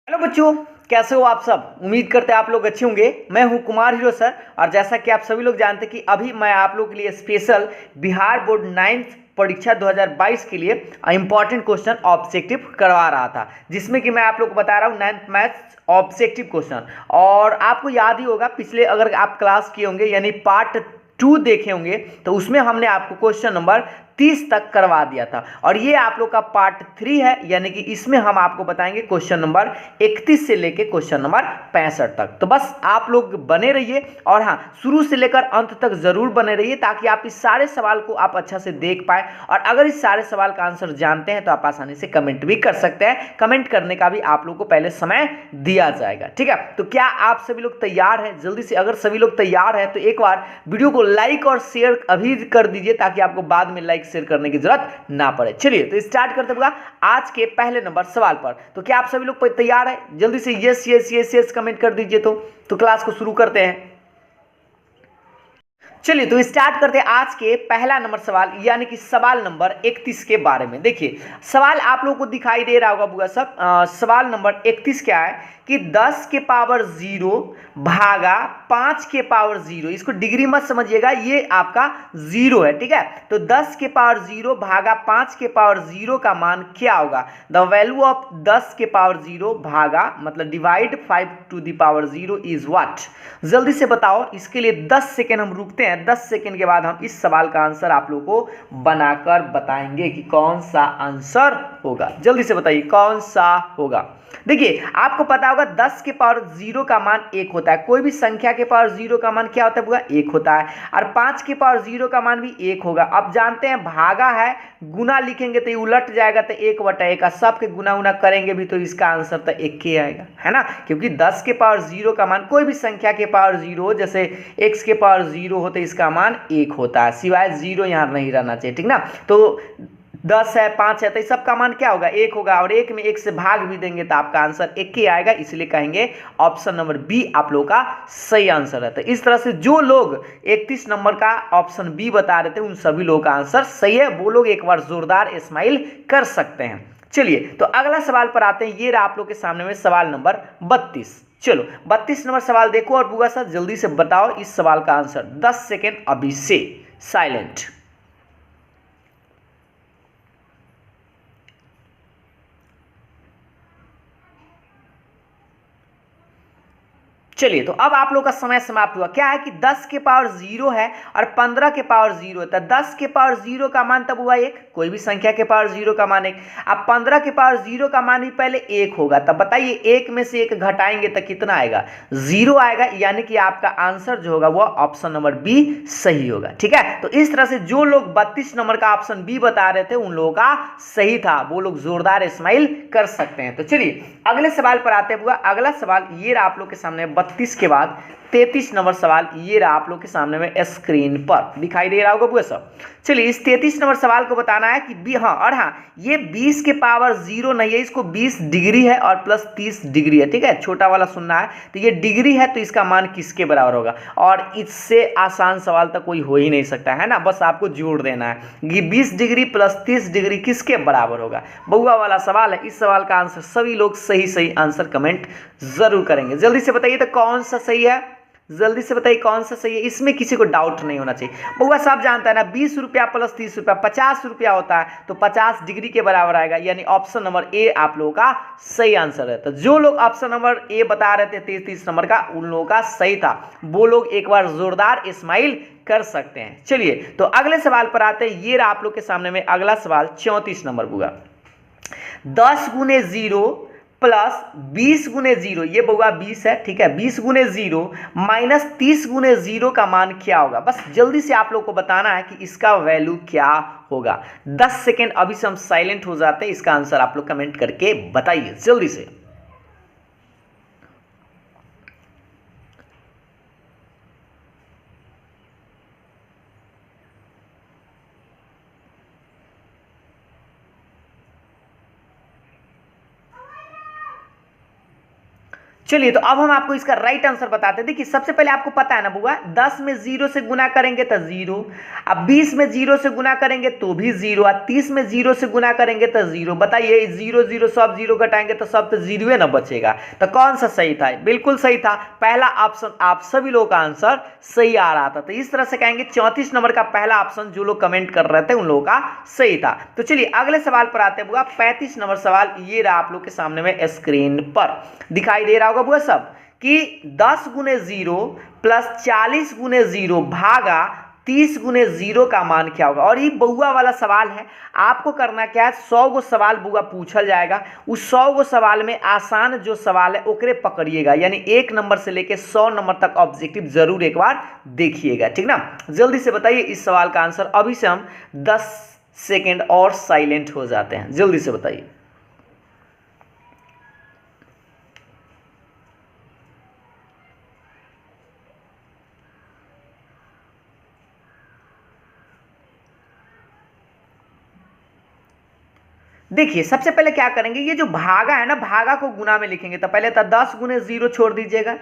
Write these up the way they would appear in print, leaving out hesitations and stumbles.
Hello बच्चों, कैसे हो आप सब। उम्मीद करते हैं आप लोग अच्छे होंगे। मैं हूं कुमार हीरो सर। और जैसा कि आप सभी लोग जानते हैं कि अभी मैं आप लोग के लिए स्पेशल बिहार बोर्ड 9th परीक्षा 2022 के लिए इंपॉर्टेंट क्वेश्चन ऑब्जेक्टिव करवा रहा था, जिसमें कि मैं आप लोग को बता रहा हूं 9th मैथ्स ऑब्जेक्टिव क्वेश्चन। और आपको याद ही होगा, पिछले अगर आप क्लास किए होंगे यानी पार्ट 2 देखे होंगे तो उसमें हमने आपको क्वेश्चन नंबर 30 तक करवा दिया था। और ये आप लोग का पार्ट 3 है, यानी कि इसमें हम आपको बताएंगे क्वेश्चन नंबर 31 से लेके क्वेश्चन नंबर 65 तक। तो बस आप लोग बने रहिए और हाँ, शुरू से लेकर अंत तक जरूर बने रहिए, ताकि आप इस सारे सवाल को आप अच्छा से देख पाए। और अगर इस सारे सवाल का आंसर जानते हैं तो आप आसानी से कमेंट भी कर सकते हैं। कमेंट करने का भी आप लोग को पहले समय दिया जाएगा, ठीक है। तो क्या आप सभी लोग तैयार हैं? जल्दी से, अगर सभी लोग तैयार हैं तो एक बार वीडियो को लाइक और शेयर अभी कर दीजिए, ताकि आपको बाद में लाइक शेयर करने की जरूरत ना पड़े। चलिए तो स्टार्ट करते हैं आज के पहले नंबर सवाल पर। तो क्या आप सभी लोग तैयार हैं? जल्दी से yes yes yes yes comment कर दीजिए। तो क्लास को शुरू करते हैं। चलिए तो स्टार्ट करते हैं आज के पहला नंबर सवाल, यानी कि सवाल नंबर 31 के बारे में। देखिए सवाल आप लोगों को दिखाई दे रहा होगा बुआ सब। सवाल नंबर 31 क्या है कि 10 के पावर 0 भागा 5 के पावर 0, इसको डिग्री मत समझिएगा, ये आपका 0 है, ठीक है। तो 10 के पावर 0 भागा 5 के पावर 0 का मान क्या होगा? द वैल्यू ऑफ 10 के पावर 0 भागा मतलब divide 5 to the power 0 is what? जल्दी से बताओ। इसके लिए 10 सेकेंड हम रुकते हैं। 10 सेकेंड के बाद हम इस सवाल का आंसर आप लोगों को बनाकर बताएंगे कि कौन सा आंसर होगा। जल्दी से बताइए कौन सा होगा। देखिए आपको पता होगा 10 के पावर 0 का मान 1 होता है। कोई भी संख्या के पावर 0 का मान क्या होता है? 1 होता है। और 5 के पावर 0 का मान भी 1 होगा। अब जानते हैं भागा है, गुना लिखेंगे तो ये उलट जाएगा, तो 1/1 का सबके गुना उना करेंगे भी तो इसका आंसर तो 1 ही आएगा, है ना। क्योंकि 10 के पावर 0 का मान, कोई भी संख्या के पावर 0 जैसे x के पावर 0 हो तो इसका मान 1 होता है, सिवाय 0 यहाँ नहीं रहना चाहिए, ठीक ना। तो 10 है, 5 है, तो इस सब का मान क्या होगा? 1 होगा। और 1 में 1 से भाग भी देंगे तो आपका आंसर 1 ही आएगा। इसलिए कहेंगे ऑप्शन नंबर बी आप लोगों का सही आंसर है। तो इस तरह से जो लोग 31 नंबर का ऑप्शन बी बता रहे थे उन सभी लोगों का आंसर सही है। वो लोग एक बार जोरदार स्माइल कर सकते हैं। चलिए तो अगला सवाल पर आते हैं। ये रहा आप लोग के सामने में सवाल नंबर 32। चलो 32 नंबर सवाल देखो और बुआ सर जल्दी से बताओ इस सवाल का आंसर। 10 सेकेंड अभी से साइलेंट। चलिए तो अब आप लोग का समय समाप्त हुआ। क्या है कि 10 के पावर 0 है और 15 के पावर 0 है। तो 10 के पावर 0 का मान तब हुआ 1, कोई भी संख्या के पावर 0 का मान 1। अब 15 के पावर 0 का मान भी पहले 1 होगा। तब बताइए 1 में से 1 घटाएंगे तो कितना आएगा? 0 आएगा। यानी कि आपका आंसर जो होगा वो ऑप्शन नंबर बी सही होगा, ठीक है। तो इस तरह से जो लोग 32 नंबर का ऑप्शन बी बता रहे थे उन लोगों का सही था। वो लोग जोरदार स्माइल कर सकते हैं। तो चलिए अगले सवाल पर आते हैं। अगला सवाल ये रहा आप लोग के सामने 32 के बाद 33 नंबर सवाल। ये रहा आप लोग के सामने में स्क्रीन पर दिखाई दे रहा होगा बुआ सब। चलिए इस 33 नंबर सवाल को बताना है कि हाँ और हाँ, ये 20 के पावर 0 नहीं है, इसको 20 डिग्री है और प्लस 30 डिग्री है, ठीक है। छोटा वाला सुनना है। तो ये डिग्री है तो इसका मान किसके बराबर होगा? और इससे आसान सवाल तो कोई हो ही नहीं सकता, है ना। बस आपको जोड़ देना है कि 20 डिग्री प्लस 30 डिग्री किसके बराबर होगा। बउआ वाला सवाल है। इस सवाल का आंसर सभी लोग सही सही आंसर कमेंट जरूर करेंगे। जल्दी से बताइए तो कौन सा सही है। जल्दी से बताइए कौन सा सही है। इसमें किसी को डाउट नहीं होना चाहिए। बउआ सब जानता है ना, 20 रुपया प्लस 30 रुपया 50 रुपया होता है, तो 50 डिग्री के बराबर आएगा। यानी ऑप्शन नंबर ए आप लोगों का सही आंसर है। तो जो लोग ऑप्शन नंबर ए बता रहे थे 33 नंबर का, उन लोगों का सही था। वो लोग एक बार जोरदार स्माइल कर सकते हैं। चलिए तो अगले सवाल पर आते हैं। ये रहा आप लोग के सामने में अगला सवाल 34 नंबर बुआ। 10 गुने 0 प्लस 20 गुने 0, ये बउआ 20 है, ठीक है। 20 गुने 0 माइनस 30 गुने 0 का मान क्या होगा? बस जल्दी से आप लोग को बताना है कि इसका वैल्यू क्या होगा। 10 सेकेंड अभी से हम साइलेंट हो जाते हैं। इसका आंसर आप लोग कमेंट करके बताइए जल्दी से। चलिए तो अब हम आपको इसका राइट आंसर बताते हैं। देखिए सबसे पहले आपको पता है ना बुआ, 10 में 0 से गुना करेंगे तो 0, अब 20 में 0 से गुना करेंगे तो भी 0, और 30 में 0 से गुना करेंगे तो 0। बताइए 0 0 सब 0 घटाएंगे तो सब तो 0 ना बचेगा, तो कौन सा सही था? बिल्कुल सही था, पहला ऑप्शन आप सभी लोगों का आंसर सही आ रहा था। तो इस तरह से कहेंगे 34 नंबर का पहला ऑप्शन जो लोग कमेंट कर रहे थे उन लोगों का सही था। तो चलिए अगले सवाल पर आते हैं बुआ। 35 नंबर सवाल ये रहा आप लोग के सामने में स्क्रीन पर दिखाई दे रहा होगा बुआ सब, कि 10 गुने 0 प्लस 40 गुने 0 भागा 30 गुने 0 का मान क्या होगा। और ये बुआ वाला सवाल है, आपको करना क्या है, 100 गो सवाल बुआ पूछल जाएगा, उस 100 गो सवाल में आसान जो सवाल है ओकरे पकड़िएगा, यानी 1 नंबर से लेके 100 नंबर तक ऑब्जेक्टिव जरूर एक बार देखिएगा, ठीक ना। जल्दी से बताइए इस सवाल का आंसर। अभी से हम 10 सेकेंड और साइलेंट हो जाते हैं, जल्दी से बताइए। देखिए सबसे पहले क्या करेंगे, ये जो भागा है ना, भागा को गुना में लिखेंगे। तो पहले तो 10 गुने 0 छोड़ दीजिएगा,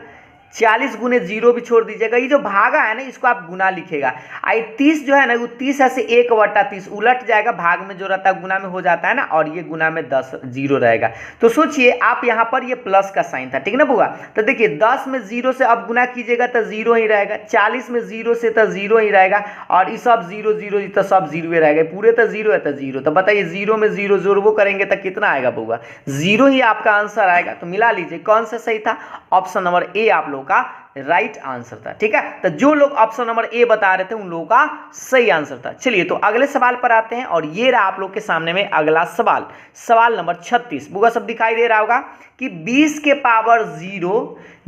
40 गुने 0 भी छोड़ दीजिएगा, ये जो भागा है ना इसको आप गुना लिखेगा। आई 30 जो है ना वो 30 ऐसे 1/30 उलट जाएगा, भाग में जो रहता है गुना में हो जाता है ना, और ये गुना में 10 0 रहेगा। तो सोचिए आप यहाँ पर ये प्लस का साइन था, ठीक ना बुआ। तो देखिए 10 में 0 से अब गुना कीजिएगा तो 0 ही रहेगा, 40 में 0 से तो 0 ही रहेगा, और ये सब 0 0 तो सब 0 ही रहेगा, पूरे तो 0 है तो 0। तो बताइए 0 में 0 जोड़बो करेंगे तो कितना आएगा बुआ? 0 ही आपका आंसर आएगा। तो मिला लीजिए कौन सा सही था, ऑप्शन नंबर ए आप लोग का राइट आंसर था, ठीक है। तो जो लोग ऑप्शन नंबर ए बता रहे थे उन लोगों का सही आंसर था। चलिए तो अगले सवाल पर आते हैं, और ये रहा आप लोग के सामने में अगला सवाल, सवाल नंबर 36। बुआ सब दिखाई दे रहा होगा कि 20 के पावर 0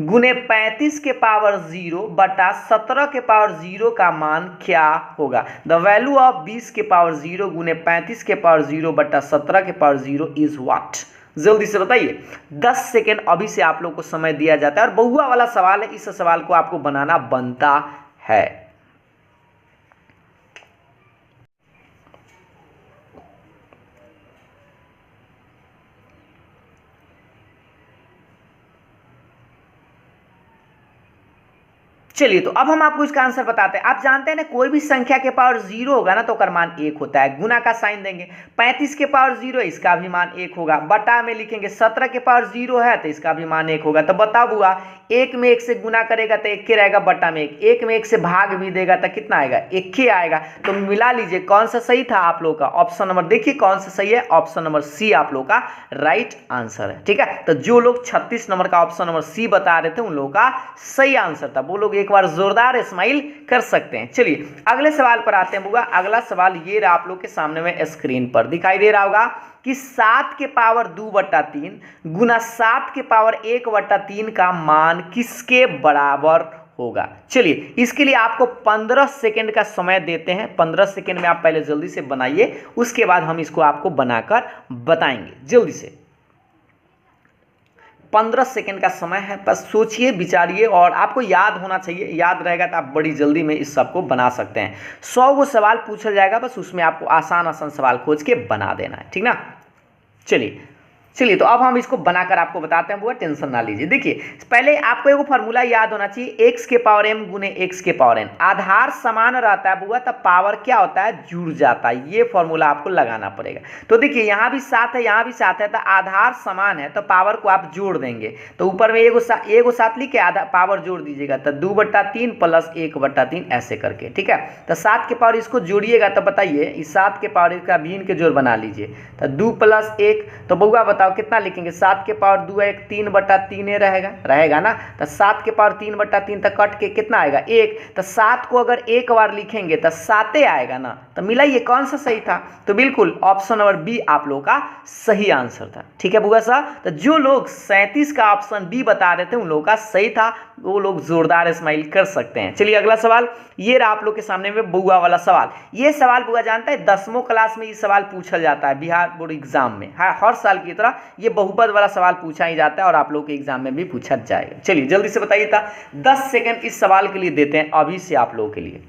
गुने 35 के पावर 0 बटा 17 के पावर 0 का मान क्या होगा। द वैल्यू ऑफ 20 के पावर 0 गुने 35 के पावर 0 बटा 17 के पावर 0 इज व्हाट। जल्दी से बताइए, 10 सेकेंड अभी से आप लोग को समय दिया जाता है, और बहुआ वाला सवाल है, इस सवाल को आपको बनाना बनता है। चलिए तो अब हम आपको इसका आंसर बताते हैं। आप जानते हैं ना कोई भी संख्या के पावर 0 होगा ना तो उसका मान 1 होता है, गुना का साइन देंगे। 35 के पावर 0 है, इसका भी मान 1 होगा, बटा में लिखेंगे 17 के पावर 0 है तो इसका भी मान 1 होगा। तो बताओ बुआ, 1 में 1 से गुना करेगा तो 1 रहेगा, बटा में 1, 1 में 1 से भाग भी देगा तो कितना आएगा, 1 ही आएगा। तो मिला लीजिए कौन सा सही था आप लोग का, ऑप्शन नंबर देखिए कौन सा सही है, ऑप्शन नंबर सी आप लोग का राइट आंसर है, ठीक है। तो जो लोग 36 नंबर का ऑप्शन नंबर सी बता रहे थे उन लोगों का सही आंसर था, वो लोग एक बार जोरदार स्माइल कर सकते हैं। चलिए अगले सवाल पर आते हैं बुआ। अगला सवाल ये रहा आप लोग के सामने में स्क्रीन पर दिखाई दे रहा होगा कि 7 के पावर 2/3 गुना 7 के पावर 1/3 का मान किसके बराबर होगा। चलिए इसके लिए आपको 15 सेकंड का समय देते हैं, 15 सेकंड में आप पहले जल्दी से बनाइए, उसके बाद हम इसको आपको बनाकर बताएंगे। जल्दी से 15 सेकंड का समय है, बस सोचिए विचारिए, और आपको याद होना चाहिए, याद रहेगा तो आप बड़ी जल्दी में इस सब को बना सकते हैं। 100 गो सवाल पूछा जाएगा, बस उसमें आपको आसान आसान सवाल खोज के बना देना है, ठीक ना। चलिए तो अब हम इसको बनाकर आपको बताते हैं बुआ, टेंशन ना लीजिए। देखिए पहले आपको एक फॉर्मूला याद होना चाहिए, x के पावर m गुने x के पावर n। आधार समान रहता है बुआ तब पावर क्या होता है, जुड़ जाता है, ये फॉर्मूला आपको लगाना पड़ेगा। तो देखिए यहाँ भी 7 है, यहाँ भी 7 है, तो आधार समान है तो पावर को आप जोड़ देंगे, तो ऊपर में एगो 7 लिख के आधा पावर जोड़ दीजिएगा, तो 2/3 प्लस 1/3 ऐसे करके, ठीक है। तो 7 के पावर इसको जोड़िएगा तो बताइए इस 7 के पावर का बीन के जोड़ बना लीजिए, तो 2 + 1, तो बउआ बताओ कितना लिखेंगे, 7 के पावर 2 है, 3/3 रहेगा ना। तो 7 के पावर 3/3 तक कट के कितना आएगा 1, तो 7 को अगर एक बार लिखेंगे तो 7 आएगा ना। तो मिलाइए कौन सा सही था, तो बिल्कुल ऑप्शन नंबर बी आप लोग का सही आंसर था, ठीक है बुआ साहब। तो जो लोग 37 का ऑप्शन बी बता रहे थे उन लोगों का सही था, वो लोग जोरदार स्माइल कर सकते हैं। चलिए अगला सवाल ये रहा आप लोग के सामने में बुआ वाला सवाल। ये सवाल बुआ जानता है 10वीं क्लास में ये सवाल पूछा जाता है बिहार बोर्ड एग्जाम में, हर साल की तरह ये बहुपद वाला सवाल पूछा ही जाता है और आप लोग के एग्जाम में भी पूछा जाएगा। चलिए जल्दी से बताइए था, 10 सेकंड इस सवाल के लिए देते हैं अभी से आप लोगों के लिए।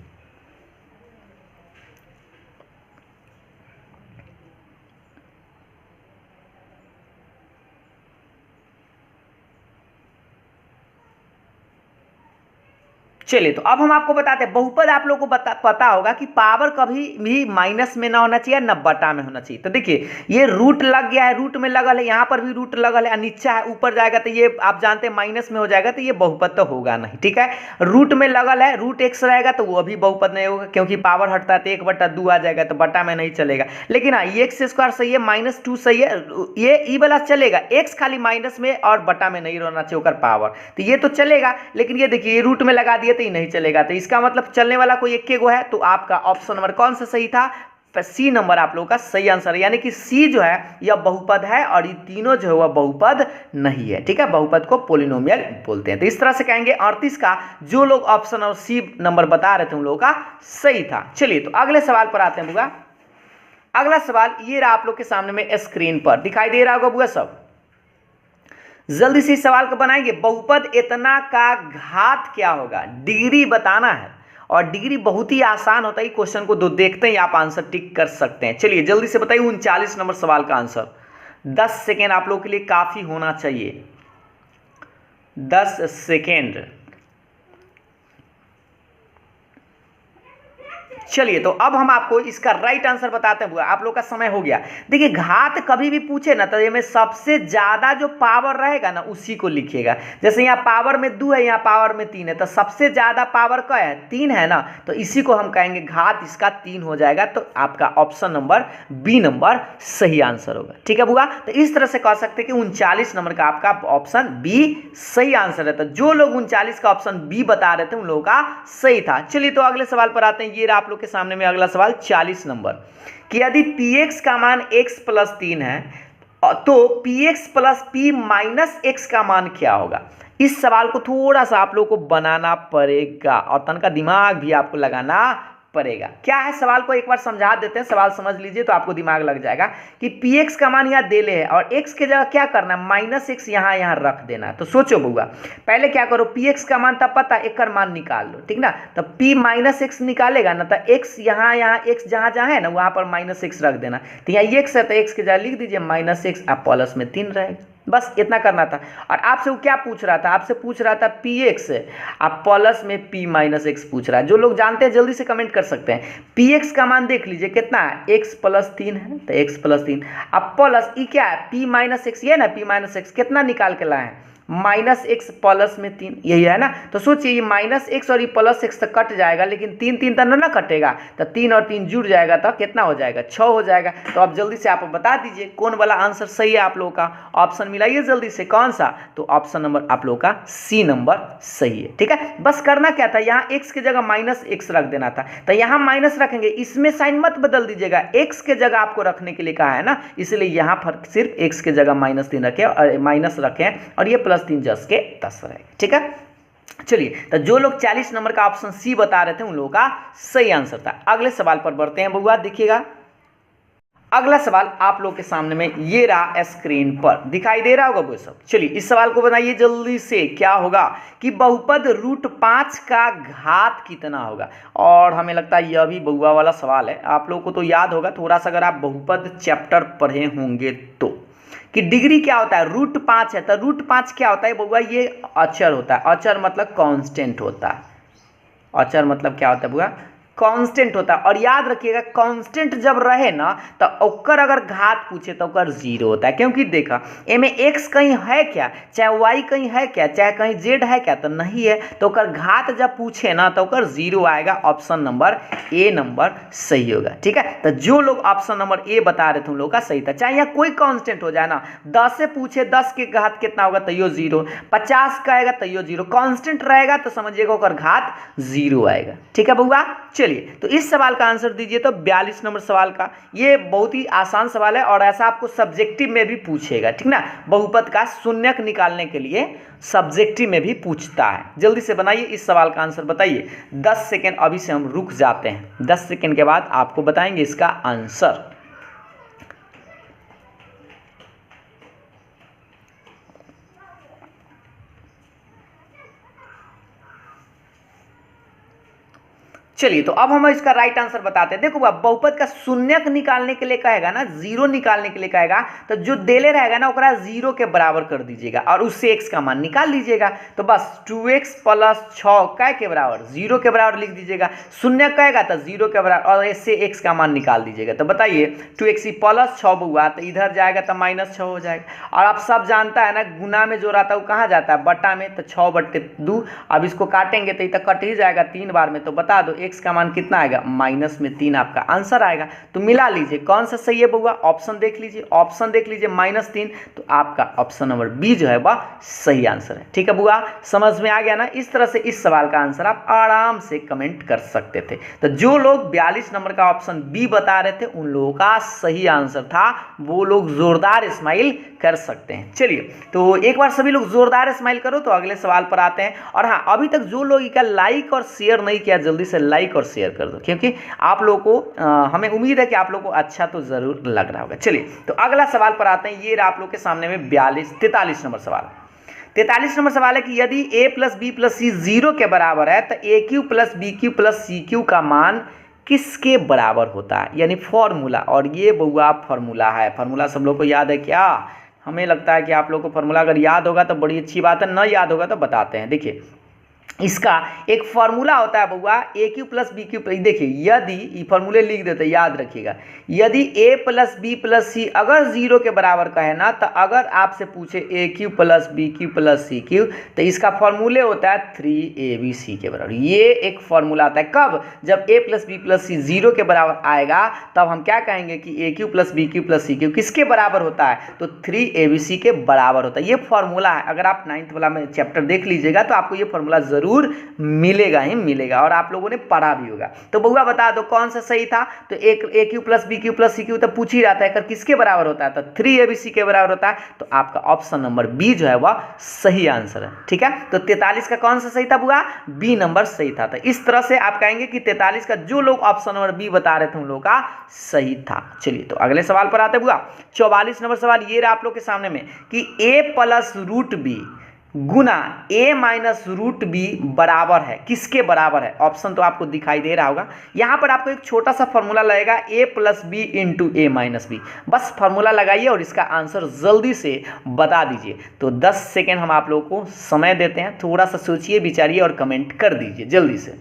चलिए तो अब हम आपको बताते हैं, बहुपद आप लोगों को पता होगा कि पावर कभी भी माइनस में ना होना चाहिए ना बटा में होना चाहिए। तो देखिए ये रूट लग गया है, रूट में लगल है, यहाँ पर भी रूट लगल है, नीचा है, ऊपर जाएगा तो ये आप जानते हैं माइनस में हो जाएगा, तो ये बहुपद तो होगा नहीं। ठीक है, रूट में लगल है, रूट एक्स रहेगा तो वो भी बहुपद नहीं होगा, क्योंकि पावर हटता है तो 1/2 आ जाएगा, तो बटा में नहीं चलेगा। लेकिन हाँ ये एक्स स्क्वायर सही है, -2 सही है, ये ई वाला चलेगा, एक्स खाली माइनस में और बटा में नहीं रहना चाहिए पावर, तो ये तो चलेगा। लेकिन ये देखिए ये रूट में लगा दिए तो ये नहीं चलेगा, तो इसका मतलब चलने वाला कोई एक गो है, तो आपका ऑप्शन नंबर कौन सा सही था? सी नंबर आप लोगों का सही आंसर है, यानी कि सी जो है यह बहुपद है और ये तीनों जो है वह बहुपद नहीं है। ठीक है, बहुपद को पोलिनोमियल बोलते हैं। तो इस तरह से कहेंगे 38 का जो लोग ऑप्शन और सी नंबर बता रहे थे उन लोगों का सही था। चलिए तो अगले सवाल पर आते हैं बुआ। अगला सवाल ये रहा आप लोग के सामने में स्क्रीन पर दिखाई दे रहा होगा बुआ, सब जल्दी से इस सवाल को बनाएंगे। बहुपद इतना का घात क्या होगा, डिग्री बताना है, और डिग्री बहुत ही आसान होता है, क्वेश्चन को दो देखते ही आप आंसर टिक कर सकते हैं। चलिए जल्दी से बताइए 39 नंबर सवाल का आंसर। 10 सेकेंड आप लोगों के लिए काफी होना चाहिए, 10 सेकेंड। चलिए तो अब हम आपको इसका राइट आंसर बताते हैं, आप लोग का समय हो गया। देखिए घात कभी भी पूछे ना तो इसमें सबसे ज्यादा जो पावर रहेगा ना उसी को लिखिएगा। जैसे यहाँ पावर में 2 है, यहाँ पावर में 3 है, तो सबसे ज्यादा पावर क्या है? 3 है ना, तो इसी को हम कहेंगे घात इसका 3 हो जाएगा। तो आपका ऑप्शन नंबर बी नंबर सही आंसर होगा। ठीक है बुआ, तो इस तरह से कह सकते हैं कि 39 नंबर का आपका ऑप्शन बी सही आंसर है। तो जो लोग 39 का ऑप्शन बी बता रहे थे उन लोगों का सही था। चलिए तो अगले सवाल पर आते हैं। ये आप के सामने में अगला सवाल 40 नंबर कि यदि px का मान x + 3 है तो px + p - x का मान क्या होगा? इस सवाल को थोड़ा सा आप लोगों को बनाना पड़ेगा और तन का दिमाग भी आपको लगाना पड़ेगा। क्या है सवाल को एक बार समझा देते हैं, सवाल समझ लीजिए तो आपको दिमाग लग जाएगा कि px का मान यहाँ दे ले है और x के जगह क्या करना है, -x यहाँ रख देना है। तो सोचो बुआ, पहले क्या करो, px का मान तब पता एक मान निकाल लो, ठीक ना। तो p -x निकालेगा ना, तो x यहाँ x जहाँ है ना वहाँ पर -x रख देना। तो यहाँ x है तो x के जगह लिख दीजिए -x, आप प्लस में 3 रहेगा, बस इतना करना था। और आपसे वो क्या पूछ रहा था? आपसे पूछ रहा था px, आप प्लस में p - x पूछ रहा है। जो लोग जानते हैं जल्दी से कमेंट कर सकते हैं। px का मान देख लीजिए कितना है, x + 3 है, तो x + 3 अब प्लस ई क्या है, p - x, ये ना p - x कितना निकाल के लाए हैं, -x प्लस में 3, यही है ना। तो सोचिए ये -x और ये +x तो कट जाएगा, लेकिन 3 3 तो ना कटेगा, तो 3 और 3 जुड़ जाएगा तो कितना हो जाएगा, 6 हो जाएगा। तो अब जल्दी से आप बता दीजिए कौन वाला आंसर सही है आप लोगों का, ऑप्शन मिलाइए जल्दी से कौन सा। तो ऑप्शन नंबर आप लोगों का सी नंबर सही है। ठीक है, बस करना क्या था, यहाँ x की जगह -x रख देना था, तो यहाँ माइनस रखेंगे, इसमें साइन मत बदल दीजिएगा, x के जगह आपको रखने के लिए कहा है ना, इसलिए यहाँ पर सिर्फ x के जगह -3 रखें और माइनस रखें और ये +3 जस के 10 रहेगा। ठीक है, चलिए तो जो लोग 40 नंबर का ऑप्शन सी बता रहे थे उन लोगों का सही आंसर था। अगले सवाल पर बढ़ते हैं बउआ, देखिएगा अगला सवाल आप लोग के सामने में ये रहा, स्क्रीन पर दिखाई दे रहा होगा वो सब। चलिए इस सवाल को बनाइए जल्दी से। क्या होगा कि बहुपद √5 का घात कितना होगा, और हमें लगता है यह भी बउआ वाला सवाल है, आप लोगों को तो याद होगा थोड़ा सा अगर आप बहुपद चैप्टर पढ़े होंगे तो, कि डिग्री क्या होता है, √5 है, तो √5 क्या होता है बउआ, ये अचर होता है, अचर मतलब कांस्टेंट होता है, अचर मतलब क्या होता है बुआ, कांस्टेंट होता है। और याद रखिएगा कांस्टेंट जब रहे ना तो ओकर अगर घात पूछे तो ओकर 0 होता है, क्योंकि देखा एमे x कहीं है क्या, चाहे y कहीं है क्या, चाहे कहीं z है क्या, तो नहीं है, तो ओकर घात जब पूछे ना तो ओकर 0 आएगा। ऑप्शन नंबर ए नंबर सही होगा। ठीक है, तो जो लोग ऑप्शन नंबर ए बता रहे थे उन लोगों का सही था। चाहे यहाँ कोई कांस्टेंट हो जाए ना, 10 से पूछे 10 के घात कितना होगा तो यो 0, 50 का आएगा तो यो 0, कांस्टेंट रहेगा तो समझिएगा ओकर घात 0 आएगा। ठीक है बउआ, चलिए तो इस सवाल का आंसर दीजिए। तो 42 नंबर सवाल का, ये बहुत ही आसान सवाल है और ऐसा आपको सब्जेक्टिव में भी पूछेगा, ठीक ना, बहुपद का शून्यक निकालने के लिए सब्जेक्टिव में भी पूछता है। जल्दी से बनाइए इस सवाल का आंसर बताइए। 10 सेकेंड अभी से हम रुक जाते हैं, 10 सेकेंड के बाद आपको बताएंगे इसका आंसर। चलिए तो अब हम इसका राइट आंसर बताते हैं। देखो बहुपद का शून्यक निकालने के लिए कहेगा ना, जीरो निकालने के लिए कहेगा, तो जो देले रहेगा ना ओकरा जीरो के बराबर कर दीजिएगा और उससे x का मान निकाल लीजिएगा। तो बस 2x प्लस 6 कै के बराबर, जीरो के बराबर लिख दीजिएगा। शून्य कहेगा तो जीरो के बराबर और इससे x का मान निकाल दीजिएगा। तो बताइए 2x प्लस 6 हुआ तो इधर जाएगा तो -6 हो जाएगा। और आप सब जानता है ना, गुना में जो रहता है वो कहाँ जाता है, बटा में, तो 6/2। अब इसको काटेंगे तो ये कट ही जाएगा 3 बार में। तो बता दो x का मान कितना आएगा, -3 आपका आंसर आएगा। तो मिला लीजिए कौन सा सही है बउआ, ऑप्शन देख लीजिए, ऑप्शन देख लीजिए -3। तो आपका ऑप्शन नंबर बी जो है वह सही आंसर है। ठीक है बुआ, समझ में आ गया ना। इस तरह से इस सवाल का आंसर आप आराम से कमेंट कर सकते थे। तो जो लोग 42 नंबर का ऑप्शन बी बता रहे थे उन लोगों का सही आंसर था, वो लोग जोरदार स्माइल कर सकते हैं। चलिए तो एक बार सभी लोग जोरदार स्माइल करो तो अगले सवाल पर आते हैं। और हाँ, अभी तक जो लोग इसका लाइक और शेयर नहीं किया जल्दी से लाइक और शेयर कर दो, क्योंकि आप लोगों को हमें उम्मीद है कि आप लोगों को अच्छा तो जरूर लग रहा होगा। चलिए तो अगला सवाल पर आते हैं। ये आप लोग के सामने में 43 नंबर सवाल। 43 नंबर सवाल है कि यदि a plus B plus C 0 के बराबर है तो A cube plus B cube plus C cube का मान किसके बराबर होता है, यानी फॉर्मूला। और ये बउआ फॉर्मूला है, फॉर्मूला सब लोग को याद है क्या? हमें लगता है कि आप लोग को फॉर्मूला अगर याद होगा तो बड़ी अच्छी बात है, न याद होगा तो बताते हैं। देखिए इसका एक फॉर्मूला होता है बउआ, ए क्यू प्लस बी क्यू। देखिए यदि ये फॉर्मूले लिख देते याद रखिएगा, यदि ए प्लस बी प्लस सी अगर 0 के बराबर का है ना, तो अगर आपसे पूछे A cube plus B cube plus C cube तो इसका फॉर्मूले होता है 3abc के बराबर। ये एक फॉर्मूला आता है कब, जब A plus B plus C 0 के बराबर आएगा तब हम क्या कहेंगे कि A cube plus B cube plus C cube किसके बराबर होता है, तो 3abc के बराबर होता है। ये फॉर्मूला है, अगर आप 9th वाला में चैप्टर देख लीजिएगा तो आपको ये फॉर्मूला जरूर मिलेगा ही मिलेगा और आप लोगों ने पढ़ा भी होगा। तो बउआ बता दो कौन सा सही था। तो A cube plus B cube plus C cube तो पूछ ही रहता है किसके बराबर होता है, तो 3abc के बराबर होता है। तो आपका ऑप्शन नंबर बी जो है वह सही आंसर है। ठीक है, तो 43 का कौन सा सही था बुआ, बी नंबर सही था। तो इस तरह से आप कहेंगे कि 43 का जो लोग ऑप्शन नंबर बी बता रहे थे उन लोगों का सही था। चलिए तो अगले सवाल पर आते बुआ। 44 नंबर सवाल ये रहा आप लोग के सामने में कि a प्लस रूट बी गुना a माइनस रूट बी बराबर है, किसके बराबर है। ऑप्शन तो आपको दिखाई दे रहा होगा। यहाँ पर आपको एक छोटा सा फॉर्मूला लगेगा a plus B into A minus B. बस फॉर्मूला लगाइए और इसका आंसर जल्दी से बता दीजिए। तो 10 सेकेंड हम आप लोगों को समय देते हैं, थोड़ा सा सोचिए विचारिए और कमेंट कर दीजिए जल्दी से।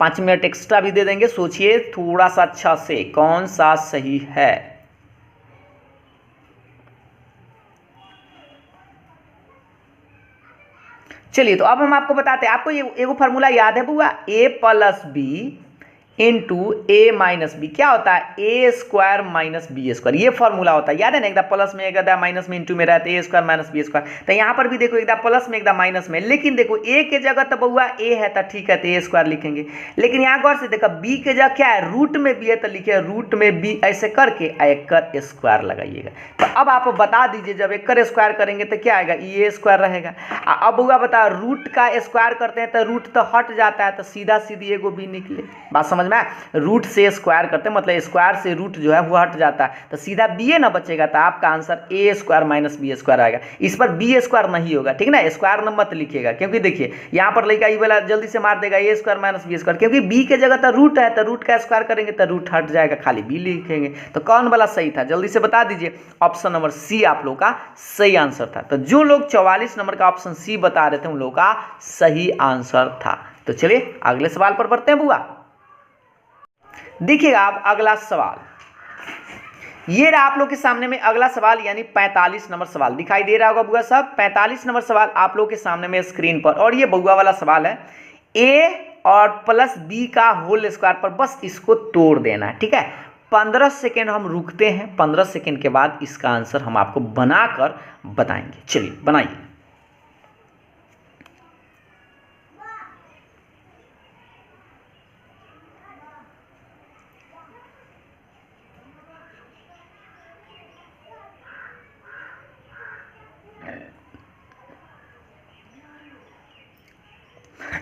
5 मिनट एक्स्ट्रा भी दे देंगे, सोचिए थोड़ा सा अच्छा से कौन सा सही है। चलिए तो अब हम आपको बताते हैं, आपको ये एगो फार्मूला याद है बुआ, a plus B into A minus B क्या होता है, A square minus B square. ये फॉर्मूला होता है, याद है ना, एकदम प्लस में एकदम माइनस में इंटू में रहता है A square minus B square. तो यहाँ पर भी देखो एकदम प्लस में एकदम माइनस में, लेकिन देखो ए के जगह तो बउआ ए है तो ठीक है तो ए स्क्वायर लिखेंगे, लेकिन यहाँ गौर से देखो बी के जगह क्या है, रूट में बी है तो लिखे रूट में बी ऐसे करके एकर स्क्वायर लगाइएगा। तो अब आप बता दीजिए जब एकर स्क्वायर करेंगे तो क्या आएगा, ए स्क्वायर रहेगा। अब बउआ बता रूट का स्क्वायर करते हैं तो रूट तो हट जाता है, तो सीधा सीधी एगो बी निकले। बात समझ में, रूट से स्क्वायर करते हैं मतलब स्क्वायर से रूट जो है वो हट जाता है, तो सीधा बी ए ना बचेगा। तो आपका answer A square minus B square आएगा। इस पर बी स्क्वायर नहीं होगा, ठीक ना, स्क्वायर न मत लिखिएगा, क्योंकि देखिए यहाँ पर लड़का ये वाला जल्दी से मार देगा ए स्क्वायर माइनस बी स्क्वायर, क्योंकि बी के जगह तो रूट है, तो रूट का स्क्वायर करेंगे तो रूट हट जाएगा, खाली बी लिखेंगे। तो कौन वाला सही था जल्दी से बता दीजिए। ऑप्शन नंबर सी आप लोग का सही आंसर था। तो जो लोग 44 नंबर का ऑप्शन सी बता रहे थे उन लोगों का सही आंसर था। तो चलिए अगले सवाल पर बढ़ते हैं बुआ। देखिएगा आप अगला सवाल, ये रहा आप लोग के सामने में अगला सवाल, यानी 45 नंबर सवाल दिखाई दे रहा होगा बुआ सब। 45 नंबर सवाल आप लोग के सामने में स्क्रीन पर, और ये बुआ वाला सवाल है, ए और प्लस बी का होल स्क्वायर पर बस इसको तोड़ देना है। ठीक है, 15 सेकेंड हम रुकते हैं, 15 सेकेंड के बाद इसका आंसर हम आपको बनाकर बताएंगे। चलिए बनाइए।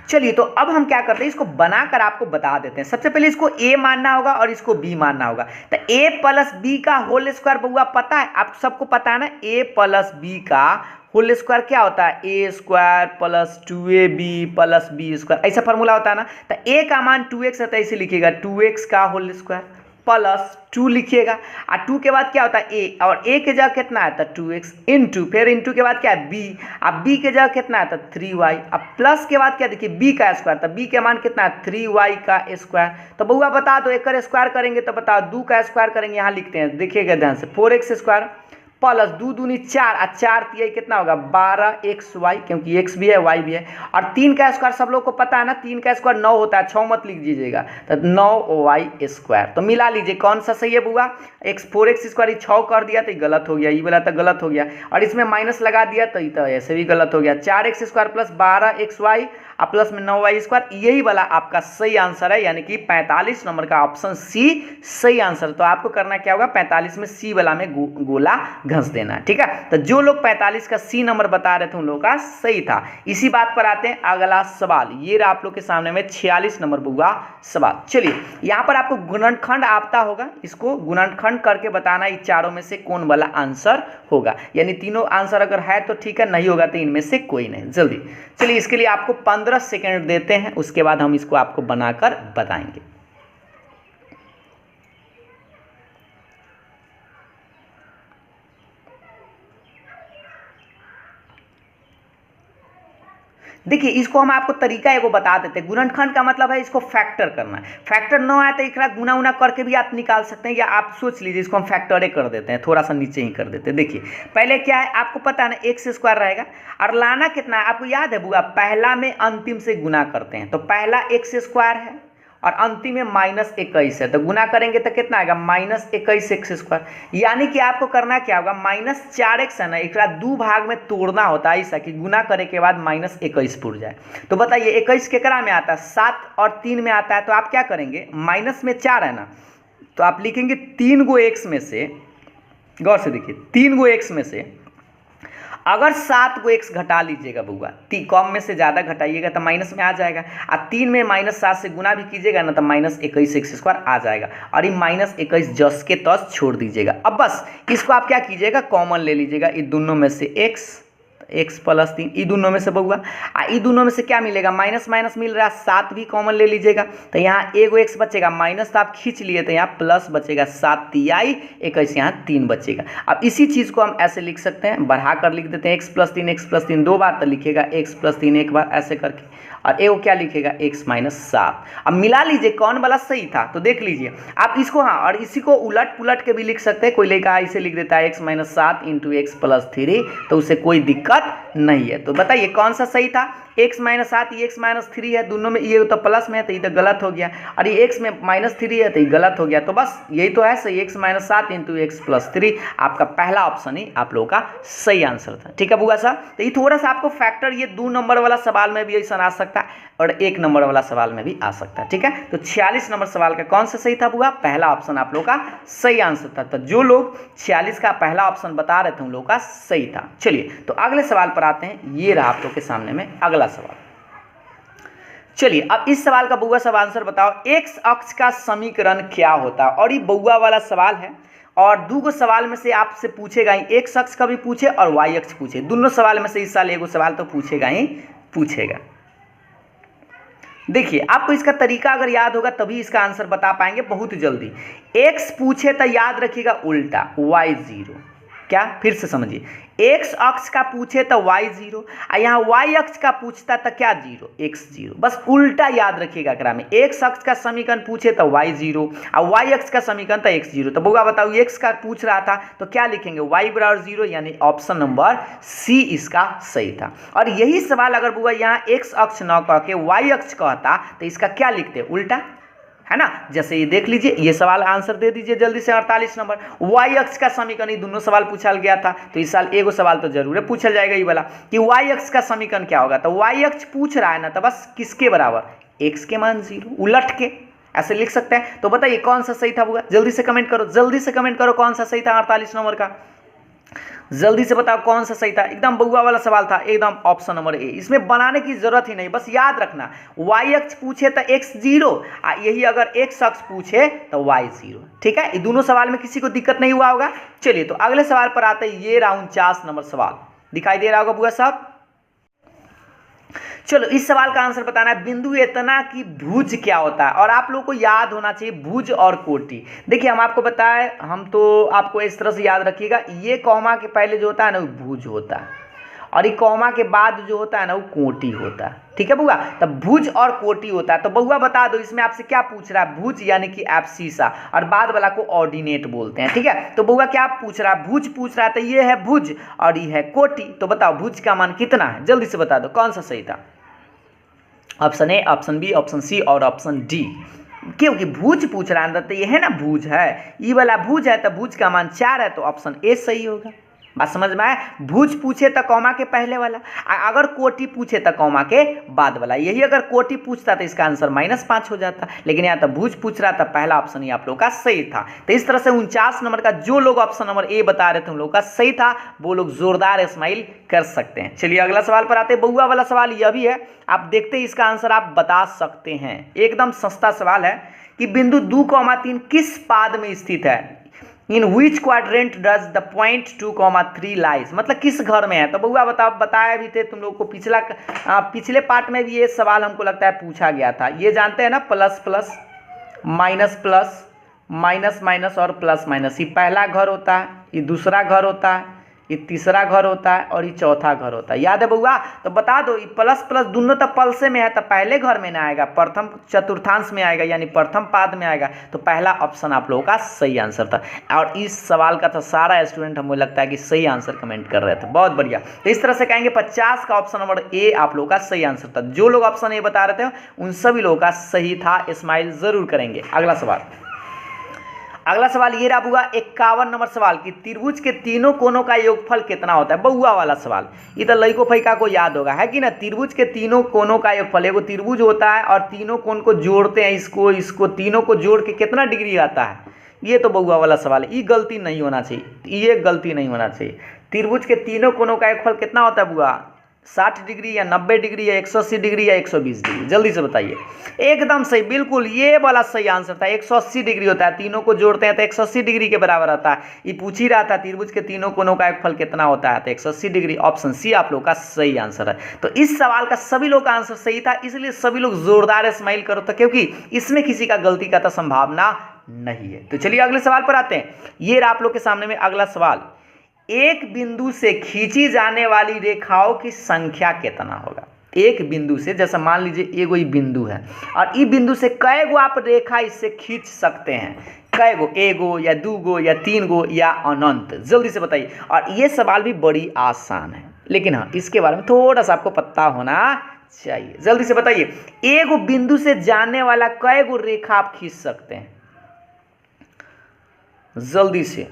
चलिए तो अब हम क्या करते हैं, इसको बनाकर आपको बता देते हैं। सबसे पहले इसको a मानना होगा और इसको b मानना होगा। तो a प्लस बी का होल स्क्वायर बउआ पता है, आप सबको पता है ना, a प्लस बी का होल स्क्वायर क्या होता है, A square plus 2ab plus B square, ऐसा फॉर्मूला होता है ना। तो a का मान 2x है तो ऐसे लिखिएगा 2x का होल स्क्वायर प्लस 2 लिखिएगा, और 2 के बाद क्या होता है a, और a के जगह कितना है तो 2x इंटू, फिर इंटू के बाद क्या है b, अब b के जगह कितना है तो 3y, अब प्लस के बाद क्या देखिए b का स्क्वायर, तो b के मान कितना है 3y का स्क्वायर। तो बउआ बता दो एक स्क्वायर करेंगे तो बताओ 2 का स्क्वायर करेंगे, यहाँ लिखते हैं देखिएगा ध्यान से 4x स्क्वायर प्लस 2 दूनी 4 और 4 तिया कितना होगा 12xy, क्योंकि x भी है y भी है, और 3 का स्क्वायर सब लोग को पता है ना, 3 का स्क्वायर 9 होता है, 6 मत लिख दीजिएगा, तो 9y स्क्वायर। तो मिला लीजिए कौन सा सही है बुआ, 4x स्क्वायर 6 कर दिया तो ये गलत हो गया, ये वाला तो गलत हो गया, और इसमें माइनस लगा दिया तो ये तो ऐसे भी गलत हो गया। 4x स्क्वायर प्लस 12xy और प्लस में 9y स्क्वायर, यही वाला आपका सही आंसर है, यानी कि 45 नंबर का ऑप्शन सी सही आंसर। तो आपको करना क्या होगा, 45 में सी वाला में गोला घस देना, ठीक है। तो जो लोग 45 का सी नंबर बता रहे थे उन लोगों का सही था। इसी बात पर आते हैं अगला सवाल, ये रहा आप लोग के सामने में 46 नंबर बुआ सवाल। चलिए यहाँ पर आपको गुणनखंड आता होगा, इसको गुणनखंड करके बताना इन चारों में से कौन वाला आंसर होगा, यानी तीनों आंसर अगर है तो ठीक है, नहीं होगा तो इनमें से कोई नहीं। जल्दी चलिए इसके लिए आपको 15 सेकेंड देते हैं, उसके बाद हम इसको आपको बनाकर बताएंगे। देखिए इसको हम आपको तरीका एगो बता देते हैं। गुणनखंड का मतलब है इसको फैक्टर करना है, फैक्टर न आए तो एक गुना उना करके भी आप निकाल सकते हैं, या आप सोच लीजिए इसको हम फैक्टरे कर देते हैं, थोड़ा सा नीचे ही कर देते हैं। देखिए पहले क्या है आपको पता है ना, एक्स स्क्वायर रहेगा, और लाना कितना है आपको याद है बुआ, पहला में अंतिम से गुना करते हैं, तो पहला एक्स स्क्वायर है और अंतिम में -21 है, तो गुना करेंगे तो कितना आएगा -21 एक्स स्क्वायर, यानी कि आपको करना क्या होगा -4x है ना, एक दो भाग में तोड़ना होता है ऐसा कि गुना करे के बाद -21 पुर जाए। तो बताइए 21 केकरा में आता है, 7 और 3 में आता है, तो आप क्या करेंगे माइनस में 4 है ना, तो आप लिखेंगे 3 गो एक्स में से, गौर से देखिए 3 गो एक्स में से अगर 7 को एक्स घटा लीजिएगा बुआ, कम में से ज़्यादा घटाइएगा तो माइनस में आ जाएगा, और 3 में -7 से गुना भी कीजिएगा ना तो -21 एक्स स्क्वायर आ जाएगा, और ये -21 जस के तस छोड़ दीजिएगा। अब बस इसको आप क्या कीजिएगा कॉमन ले लीजिएगा, ये दोनों में से x प्लस 3 ये दोनों में से बउआ, ये दोनों में से क्या मिलेगा माइनस माइनस मिल रहा है, 7 भी कॉमन ले लीजिएगा, तो यहाँ एगो x बचेगा, माइनस तो आप खींच लिए तो यहाँ प्लस बचेगा, 7 तिहाई 21 यहाँ 3 बचेगा। अब इसी चीज़ को हम ऐसे लिख सकते हैं, बढ़ा कर लिख देते हैं x प्लस 3 दो बार, तो लिखेगा x प्लस 3 एक बार ऐसे करके, और एगो क्या लिखेगा x माइनस 7। अब मिला लीजिए कौन वाला सही था, तो देख लीजिए आप इसको, हाँ और इसी को उलट पुलट के भी लिख सकते हैं, कोई लेकर इसे लिख देता है x minus 7 into x plus 3, तो उसे कोई दिक्कत नहीं है। तो बताइए कौन सा सही था, x माइनस 7 ये x माइनस 3 है, दोनों में ये तो प्लस में है तो ये तो गलत हो गया, और ये x में -3 है तो ये गलत हो गया, तो बस यही तो है सही, x minus 7 into x plus 3 आपका पहला ऑप्शन ही आप लोगों का सही आंसर था। ठीक है बुआ साहब, तो ये थोड़ा सा आपको फैक्टर ये 2 नंबर वाला सवाल में भी ऐसा आ सकता है और 1 नंबर वाला सवाल में भी आ सकता है। ठीक है, तो 46 नंबर सवाल का कौन सा सही था बुआ, पहला ऑप्शन आप लोगों का सही आंसर था। तो जो लोग 46 का पहला ऑप्शन बता रहे थे उन लोगों का सही था। चलिए तो अगले सवाल पर आते हैं, ये रहा आप लोग के सामने में अगला सवाल। चलिए अब इस सवाल का बउआ सब आंसर बताओ, एक्स अक्ष का समीकरण क्या होता है, और ये बउआ वाला सवाल है, और 2 सवाल में से आपसे पूछेगा ही, एक्स अक्ष का भी पूछे और वाई अक्ष पूछे, दोनों सवाल में से इस साल एगो सवाल तो पूछेगा ही पूछेगा। देखिए आपको इसका तरीका अगर याद होगा तभी इसका आंसर बता पाएंगे बहुत जल्दी। एक्स पूछे तो याद रखिएगा उल्टा, वाई 0, क्या फिर से समझिए, एक्स अक्ष का पूछे तो वाई 0, और यहाँ वाई अक्ष का पूछता तो क्या 0 एक्स 0, बस उल्टा याद रखिएगा एकरा में, एक्स अक्ष का समीकरण पूछे तो वाई 0 और वाई अक्ष का समीकरण तो एक्स 0। तो बउआ बताओ एक्स का पूछ रहा था तो क्या लिखेंगे वाई बराबर 0, यानी ऑप्शन नंबर सी इसका सही था। और यही सवाल अगर बुआ यहाँ एक्स अक्ष न कह के वाई अक्ष कहता तो इसका क्या लिखते उल्टा, है ना। जैसे ये देख लीजिए, ये सवाल आंसर दे दीजिए जल्दी से, 48 नंबर वाई अक्ष का समीकरण, ये दोनों सवाल पूछा गया था, तो इस साल एगो सवाल तो जरूर पूछा जाएगा ये वाला कि वाई अक्ष का समीकरण क्या होगा, तो वाई अक्ष पूछ रहा है ना, तो बस किसके बराबर, एक्स के मान 0, उलट के ऐसे लिख सकते हैं। तो बताइए कौन सा सही था बुआ, जल्दी से कमेंट करो, जल्दी से कमेंट करो कौन सा सही था 48 नंबर का, जल्दी से बताओ कौन सा सही था। एकदम बउआ वाला सवाल था, एकदम ऑप्शन नंबर ए, इसमें बनाने की जरूरत ही नहीं, बस याद रखना वाई अक्ष पूछे तो एक्स 0, यही अगर एक्स अक्ष पूछे तो वाई 0। ठीक है, ये दोनों सवाल में किसी को दिक्कत नहीं हुआ होगा। चलिए तो अगले सवाल पर आते हैं, ये रहा 49 नंबर सवाल। दिखाई दे रहा होगा बुआ साहब। चलो इस सवाल का आंसर बताना है, बिंदु एतना की भुज क्या होता है, और आप लोगों को याद होना चाहिए भुज और कोटि। देखिए हम आपको बताएं, हम तो आपको इस तरह से याद रखिएगा, ये कॉमा के पहले जो होता है ना वो भुज होता है, और ये कॉमा के बाद जो होता है ना वो कोटि होता है। ठीक है बुआ, तब भुज और कोटि होता है। तो बुआ बता दो इसमें आपसे क्या पूछ रहा है, भुज यानी कि एब्सिसा, और बाद वाला को ऑर्डिनेट बोलते हैं। ठीक है, तो बुआ क्या पूछ रहा है, भुज पूछ रहा है, तो ये है भुज और ये है कोटि। तो बताओ भुज का मान कितना है, जल्दी से बता दो कौन सा सही था। Option A, option B, option C और ऑप्शन डी, क्योंकि भुज पूछ रहा है तो ये है ना भुज है, ये वाला भुज है, तो भुज का मान 4 है, तो ऑप्शन ए सही होगा। बात समझ में आए, भुज पूछे तो कॉमा के पहले वाला, अगर कोटि पूछे तो कॉमा के बाद वाला। यही अगर कोटि पूछता तो इसका आंसर -5 हो जाता, लेकिन यहाँ तो भुज पूछ रहा था, पहला ऑप्शन ही आप लोग का सही था। तो इस तरह से 49 नंबर का जो लोग ऑप्शन नंबर ए बता रहे थे उन लोग का सही था, वो लोग जोरदार स्माइल कर सकते हैं। चलिए अगला सवाल पर आते हैं। बउआ वाला सवाल यह भी है, आप देखते हैं इसका आंसर आप बता सकते हैं। एकदम सस्ता सवाल है कि बिंदु 2,3 किस पाद में स्थित है, in which quadrant does the point 2,3 lies, मतलब किस घर में है। तो बउआ बताया भी थे तुम लोग को, पिछले पार्ट में भी ये सवाल हमको लगता है पूछा गया था। ये जानते हैं ना, plus plus minus plus, minus minus और प्लस माइनस, ये पहला घर होता है, ये दूसरा घर होता है, ये तीसरा घर होता है और ये चौथा घर होता है। याद है बउआ, तो बता दो ये प्लस प्लस दोनों तो पल्से में है, तो पहले घर में ना आएगा, प्रथम चतुर्थांश में आएगा, यानी प्रथम पाद में आएगा। तो पहला ऑप्शन आप लोगों का सही आंसर था, और इस सवाल का तो सारा स्टूडेंट हमको लगता है कि सही आंसर कमेंट कर रहे थे। बहुत बढ़िया, तो इस तरह से कहेंगे 50 का ऑप्शन नंबर ए आप लोगों का सही आंसर था। जो लोग ऑप्शन ए बता रहे थे उन सभी लोगों का सही था, स्माइल जरूर करेंगे। अगला सवाल ये रहा बुआ 51 नंबर सवाल कि त्रिभुज के तीनों कोनों का योगफल कितना होता है। बउआ वाला सवाल, ये तो लइको फैका को याद होगा, है कि ना। त्रिभुज के तीनों कोनों का योगफल, एगो त्रिभुज होता है और तीनों कोण को जोड़ते हैं, इसको तीनों को जोड़ के कितना डिग्री आता है, ये तो बउआ वाला सवाल है। ये गलती नहीं होना चाहिए, ये गलती नहीं होना चाहिए। त्रिभुज के तीनों कोनों का योगफल कितना होता है बुआ, 60 डिग्री या 90 डिग्री या 180 डिग्री या 120 डिग्री, जल्दी से बताइए। एकदम सही, बिल्कुल ये वाला सही आंसर था, 180 डिग्री होता है। तीनों को जोड़ते हैं तो 180 डिग्री के बराबर आता है। ये पूछ ही रहा था त्रिभुज के तीनों कोनों का योगफल कितना होता है, तो 180 डिग्री, ऑप्शन सी आप लोग का सही आंसर है। तो इस सवाल का सभी लोग का आंसर सही था, इसलिए सभी लोग जोरदार स्माइल करो तो, क्योंकि इसमें किसी का गलती का तो संभावना नहीं है। तो चलिए अगले सवाल पर आते हैं। ये रहा आप लोग के सामने में अगला सवाल, एक बिंदु से खींची जाने वाली रेखाओं की संख्या कितना होगा। एक बिंदु से, जैसा मान लीजिए एगो ये बिंदु है, और इस बिंदु से कई गो आप रेखा इससे खींच सकते हैं, कई गो, एगो या 2 गो या 3 गो या अनंत, जल्दी से बताइए। और ये सवाल भी बड़ी आसान है, लेकिन हाँ इसके बारे में थोड़ा सा आपको पता होना चाहिए। जल्दी से बताइए, एगो बिंदु से जाने वाला कई गो रेखा आप खींच सकते हैं, जल्दी से।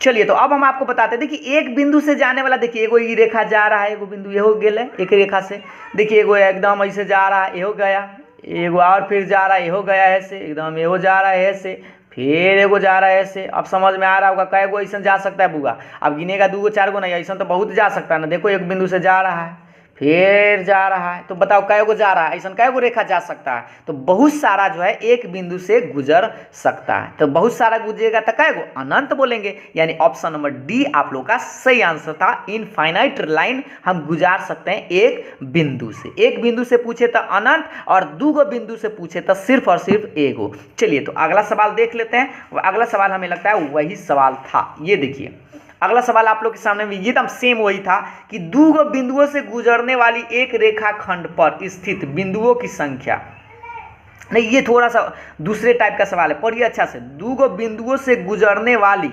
चलिए तो अब हम आपको बताते हैं, देखिए एक बिंदु से जाने वाला, देखिए एगो ये रेखा जा रहा है, एगो बिंदु ये हो गया एक रेखा से, देखिए एगो एकदम ऐसे जा रहा है, ये हो गया, एगो और फिर जा रहा है, ये हो गया ऐसे, एकदम ये हो जा रहा है ऐसे, फिर एगो जा रहा है ऐसे। अब समझ में आ रहा होगा कई गो ऐसा जा सकता है बुआ, अब गिनेगा 2 गो 4 गो नहीं, ऐसा तो बहुत जा सकता है ना। देखो एक बिंदु से जा रहा है, फिर जा रहा है, तो बताओ कै गो जा रहा है, ऐसा कै गो रेखा जा सकता है, तो बहुत सारा जो है एक बिंदु से गुजर सकता है। तो बहुत सारा गुजरेगा तो कै गो, अनंत बोलेंगे, यानी ऑप्शन नंबर डी आप लोग का सही आंसर था। इनफाइनाइट लाइन हम गुजार सकते हैं एक बिंदु से। एक बिंदु से पूछे तो अनंत, और 2 गो बिंदु से पूछे तो सिर्फ और सिर्फ एगो। चलिए तो अगला सवाल देख लेते हैं। अगला सवाल हमें लगता है वही सवाल था, ये देखिए अगला सवाल आप लोग के सामने में एकदम सेम वही था कि 2 गो बिंदुओं से गुजरने वाली एक रेखाखंड पर स्थित बिंदुओं की संख्या, नहीं ये थोड़ा सा दूसरे टाइप का सवाल है, पढ़िए अच्छा से। 2 गो बिंदुओं से गुजरने वाली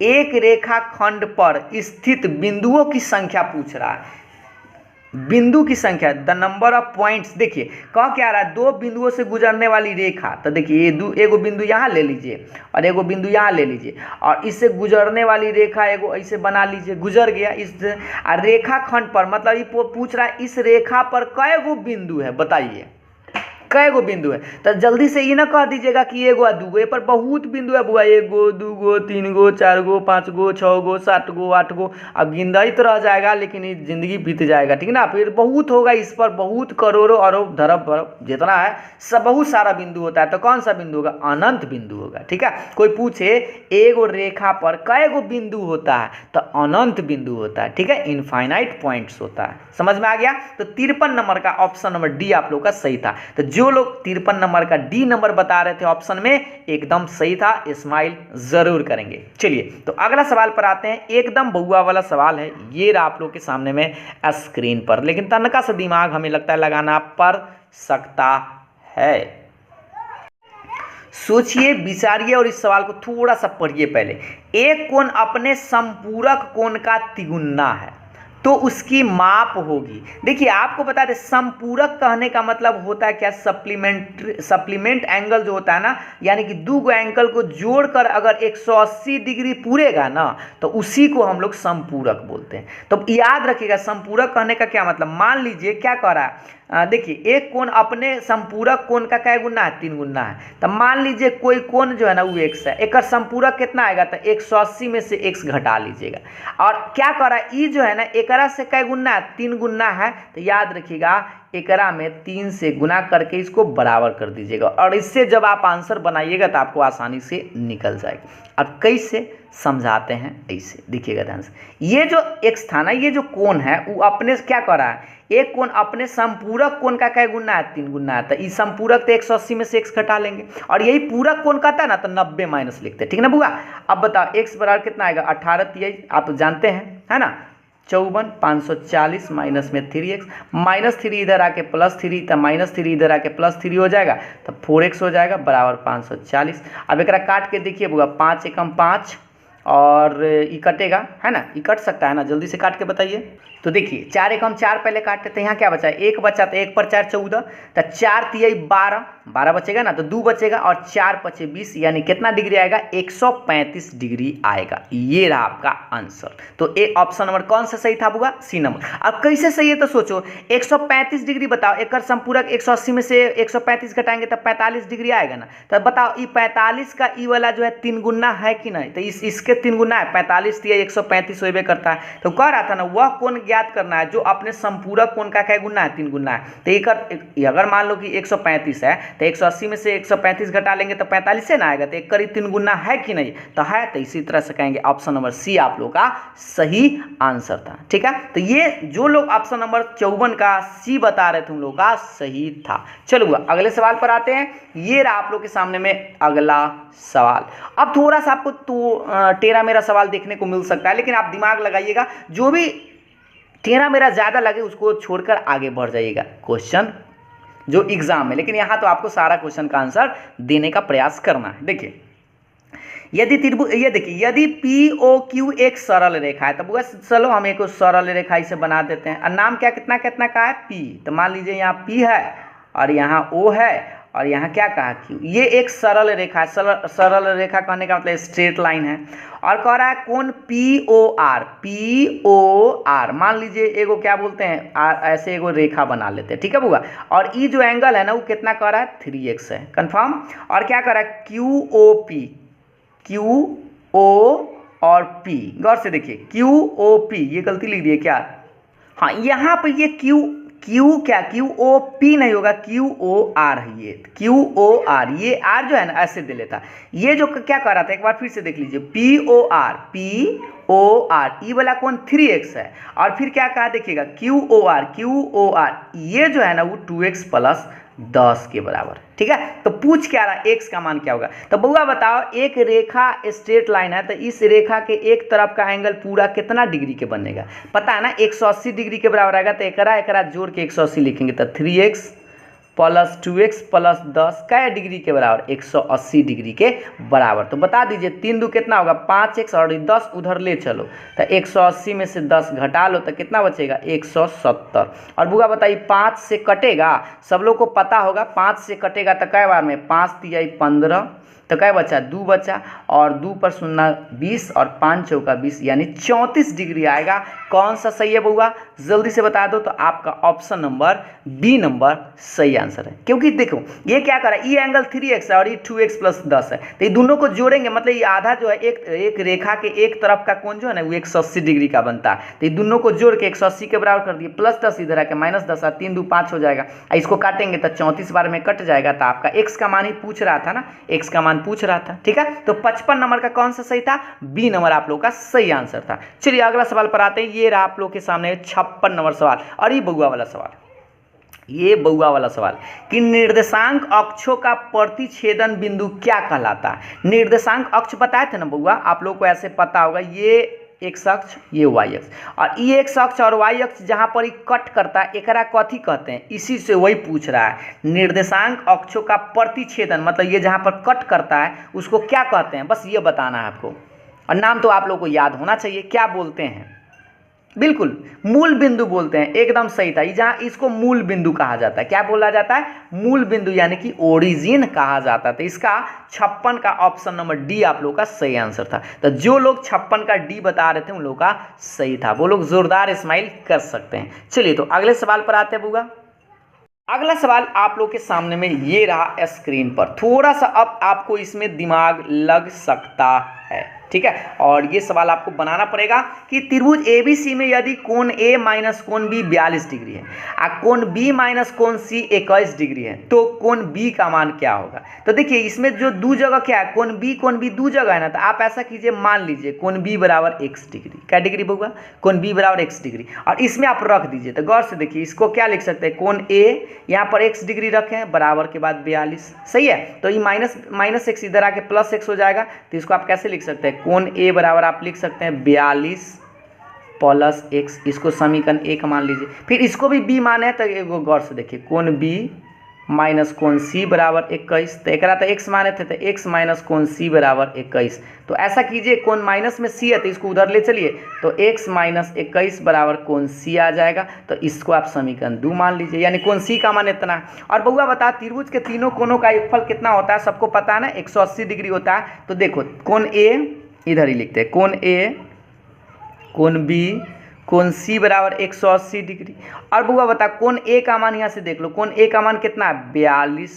एक रेखाखंड पर स्थित बिंदुओं की संख्या पूछ रहा है, बिंदु की संख्या, द नंबर ऑफ पॉइंट्स। देखिए कह क्या रहा है, 2 बिंदुओं से गुजरने वाली रेखा, तो देखिए एगो बिंदु यहाँ ले लीजिए और एगो बिंदु यहाँ ले लीजिए, और इससे गुजरने वाली रेखा एगो ऐसे बना लीजिए, गुजर गया इस रेखा खंड पर, मतलब ये पूछ रहा है इस रेखा पर कै गो बिंदु है, बताइए कै गो बिंदु है, तो जल्दी से ये ना कह दीजिएगा कि एगो आ दूगो, ये पर बहुत बिंदु है बुआ, एगो दूगो तीन गो चार गो पाँच गो छः गो सात गो आठ गो, अब गिनती रह जाएगा लेकिन ये जिंदगी बीत जाएगा, ठीक ना। फिर बहुत होगा, इस पर बहुत करोड़ों अरब धरब बरब जितना है सब बहुत सारा बिंदु होता है, तो कौन सा बिंदु होगा, अनंत बिंदु होगा, ठीक है। कोई पूछे एगो रेखा पर कै गो बिंदु होता है, तो अनंत बिंदु होता है, ठीक है, इनफाइनाइट पॉइंट्स होता है। समझ में आ गया। तो 53 नंबर का ऑप्शन नंबर डी आप लोग का सही था। तो जो लोग 53 नंबर का डी नंबर बता रहे थे ऑप्शन में, एकदम सही था, स्माइल जरूर करेंगे। चलिए तो अगला सवाल पर आते हैं, एकदम बउआ वाला सवाल है, ये रहा आप लोग के सामने में स्क्रीन पर, लेकिन तनका सा दिमाग हमें लगता है लगाना पड़ सकता है। सोचिए, विचारिए और इस सवाल को थोड़ा सा पढ़िए पहले। एक कोण अपने संपूरक कोण का तिगुना है तो उसकी माप होगी। देखिए आपको बता दें, संपूरक कहने का मतलब होता है क्या, सप्लीमेंट एंगल जो होता है ना, यानी कि दो एंगल को जोड़कर अगर 180 डिग्री पूरेगा ना, तो उसी को हम लोग संपूरक बोलते हैं। तो याद रखिएगा, संपूरक कहने का क्या मतलब। मान लीजिए क्या कह रहा है, देखिए एक कोण अपने संपूरक कोण का क्या गुना है, 3 गुना है। तो मान लीजिए कोई कोण जो है ना वो x है, एक संपूरक कितना आएगा, तो 180 में से x घटा लीजिएगा। और क्या कर रहा है, ई जो है ना एकरा से क्या गुना है, 3 गुना है। तो याद रखिएगा एकरा में 3 से गुना करके इसको बराबर कर दीजिएगा, और इससे जब आप आंसर बनाइएगा तो आपको आसानी से निकल जाएगा। अब कैसे समझाते हैं, ऐसे देखिएगा ध्यान से। ये जो x था ना, ये जो कोण है वो अपने क्या कर रहा है, एक कोण अपने संपूरक कोण का क्या गुना है, 3 गुना है। तो इस संपूरक तो 180 में से x घटा लेंगे, और यही पूरक कोण कहता है ना, तो 90 माइनस लिखते हैं, ठीक ना बुआ। अब बताओ x बराबर कितना आएगा, 18 3 आप जानते हैं, है ना, 54 540 माइनस में 3x, -3 इधर आके +3, तो -3 इधर आके +3 हो जाएगा, तो 4x हो जाएगा बराबर 540। अब एक काट के देखिए बुआ, 5 एकम 5 और ये कटेगा, है ना, ये कट सकता है ना, जल्दी से काट के बताइए। तो देखिए 4 एकम 4 पहले काटते थे, यहाँ क्या बचा है, 1 बचा, तो 1 पर 4 14, तो 4 तिहाई 12 बचेगा ना, तो 2 बचेगा, और 4 पचे 20, यानी कितना डिग्री आएगा, 135 डिग्री आएगा। ये रहा आपका आंसर। तो ए ऑप्शन नंबर कौन सा सही था बुआ, सी नंबर। अब कैसे सही है तो सोचो, 135 डिग्री बताओ, एक संपूरक 180 में से 135 घटाएंगे तो 45 डिग्री आएगा ना। तो बताओ ये 45 का ई वाला जो है 3 गुना है कि नहीं, तो इसके 3 गुना है, 45 तिहाई 135 होबे करता है। तो कह रहा था ना, वह कोण ज्ञात करना है जो अपने संपूरक कोण का क्या गुना है, 3 गुना है। तो अगर मान लो कि 135 है, तो 180 में से 135 घटा लेंगे तो 45 से ना आएगा, तो एक करीब 3 गुना है कि नहीं, तो है। तो इसी तरह से कहेंगे ऑप्शन नंबर सी आप लोग का सही आंसर था, ठीक है। तो ये जो लोग ऑप्शन नंबर 54 का सी बता रहे थे उन लोगों का सही था। चलो अगले सवाल पर आते हैं। ये रहा आप लोग के सामने में अगला सवाल। अब थोड़ा सा आपको तो टेढ़ा मेरा सवाल देखने को मिल सकता है, लेकिन आप दिमाग लगाइएगा, जो भी टेढ़ा मेरा ज़्यादा लगे उसको छोड़कर आगे बढ़ जाइएगा क्वेश्चन जो एग्जाम है। लेकिन यहाँ तो आपको सारा क्वेश्चन का आंसर देने का प्रयास करना है। देखिए यदि ये देखिए, यदि पी ओ क्यू एक सरल रेखा है, तो बस चलो हम एक सरल रेखा इसे बना देते हैं। और नाम क्या कितना कितना का है, पी। तो मान लीजिए यहाँ पी है और यहाँ ओ है और यहाँ क्या कहा, क्यू। ये एक सरल रेखा है। सरल रेखा कहने का मतलब स्ट्रेट लाइन है। और कह रहा है कौन, पी ओ आर, मान लीजिए एगो क्या बोलते हैं, ऐसे एगो रेखा बना लेते हैं, ठीक है बुआ। और ई जो एंगल है ना वो कितना कह रहा है, 3x है, कंफर्म। और क्या कह रहा है, क्यू ओ और पी, गौर से देखिए, क्यू ओ पी, ये गलती लिख दिए क्या, हाँ यहाँ पर ये क्यू ओ पी नहीं होगा, क्यू ओ आर है, ये क्यू ओ आर, ये आर जो है ना ऐसे दे लेता। ये जो क्या कर रहा था, एक बार फिर से देख लीजिए, पी ओ आर, ई वाला कौन 3x है। और फिर क्या कहा देखिएगा, क्यू ओ आर, ये जो है ना वो 2x + 10 के बराबर, ठीक है। तो पूछ क्या रहा, x का मान क्या होगा। तो बउआ बताओ, एक रेखा स्ट्रेट लाइन है, तो इस रेखा के एक तरफ का एंगल पूरा कितना डिग्री के बनेगा, पता है ना, 180 डिग्री के बराबर आएगा। तो एकरा जोड़ के 180 लिखेंगे, तो 3x + 2x + 10 क्या डिग्री के बराबर, 180 डिग्री के बराबर। तो बता दीजिए 3 दूनी कितना होगा, 5x, और 10 उधर ले चलो, तो 180 में से 10 घटा लो तो कितना बचेगा, 170। और बुआ बताइए 5 से कटेगा, सब लोग को पता होगा 5 से कटेगा तो कै बार में, 5 तिहाई 15, तो क्या बचा, 2 बचा, और 2 पर 0 20 और 5 चौका 20 यानी 34 डिग्री आएगा। कौन सा सही है बउआ, जल्दी से बता दो। तो आपका ऑप्शन नंबर बी नंबर सही आंसर है। क्योंकि देखो ये क्या कर रहा है, ये एंगल 3x है और ये 2x प्लस 10 है, तो ये दोनों को जोड़ेंगे मतलब ये आधा जो है एक रेखा के एक तरफ का कोण जो है ना वो 180 डिग्री का बनता है। तो ये दोनों को जोड़ के 180 के बराबर कर दिए, प्लस 10 इधर आके माइनस 10 और 3 2 5 हो जाएगा। इसको काटेंगे तो 34 बार में कट जाएगा। तो आपका x का मान ही पूछ रहा था ना, x का मान पूछ रहा था, ठीक है। तो 55 नंबर का कौन सा सही था, बी नंबर आप लोग का सही आंसर था। चलिए अगला सवाल पर आते हैं। ये रहा आप लोग के सामने 56 नंबर सवाल, और ये बउआ वाला सवाल, ये बउआ वाला सवाल कि निर्देशांक अक्षों का प्रतिच्छेदन बिंदु क्या कहलाता है। निर्देशांक अक्ष बताए थे ना बउआ, आप लोग को ऐसे पता होगा, ये एक्स अक्ष, ये वाई अक्ष, और ये एक्स अक्ष और वाई अक्ष जहां पर ही कट करता है एकरा कथी कहते हैं, इसी से वही पूछ रहा है। निर्देशांक अक्षों का प्रतिच्छेदन मतलब ये जहां पर कट करता है उसको क्या कहते हैं, बस ये बताना है आपको। और नाम तो आप लोग को याद होना चाहिए, क्या बोलते हैं, बिल्कुल मूल बिंदु बोलते हैं, एकदम सही था। जहाँ इसको मूल बिंदु कहा जाता है, क्या बोला जाता है, मूल बिंदु यानी कि ओरिजिन कहा जाता है। तो इसका 56 का ऑप्शन नंबर डी आप लोग का सही आंसर था। तो जो लोग 56 का डी बता रहे थे उन लोगों का सही था, वो लोग जोरदार स्माइल कर सकते हैं। चलिए तो अगले सवाल पर आते हैं बुआ। अगला सवाल आप लोग के सामने में ये रहा स्क्रीन पर, थोड़ा सा अब आपको इसमें दिमाग लग सकता है, ठीक है। और ये सवाल आपको बनाना पड़ेगा कि त्रिभुज एबीसी में यदि कोण ए माइनस कोण बी 42 डिग्री है और कोण बी माइनस कोण सी 21 डिग्री है, तो कोण बी का मान क्या होगा। तो देखिए इसमें जो दो जगह क्या है, कोण बी दो जगह है ना, तो आप ऐसा कीजिए, मान लीजिए कोण बी बराबर x डिग्री, क्या डिग्री होगा, कोण बी बराबर x डिग्री, और इसमें आप रख दीजिए। तो गौर से देखिए इसको क्या लिख सकते हैं, कोण ए यहाँ पर x डिग्री रखें बराबर के बाद 42, सही है। तो ये माइनस x इधर आके प्लस x हो जाएगा। तो इसको आप कैसे लिख सकते हैं, कोण ए बराबर आप लिख सकते हैं 42 प्लस x, इसको समीकरण एक मान लीजिए। फिर इसको भी b माने तो एगो गौर से देखिए, कोण b माइनस कोण c बराबर 21, तो एक तो x माने थे तो x माइनस कोण c बराबर 21। तो ऐसा कीजिए, कोण माइनस में c है तो इसको उधर ले चलिए, तो x माइनस 21 बराबर कोण c आ जाएगा। तो इसको आप समीकरण 2 मान लीजिए, यानी कोण c का मान इतना। और बउआ बता, त्रिभुज के तीनों कोणों का योगफल कितना होता है, सबको पता है ना, 180 डिग्री होता है। तो देखो कोण a इधर ही लिखते हैं, कोण ए, कोण बी, कोण सी बराबर 180 डिग्री। और बुआ बता, कोण ए का मान यहाँ से देख लो, कोण ए का मान कितना है 42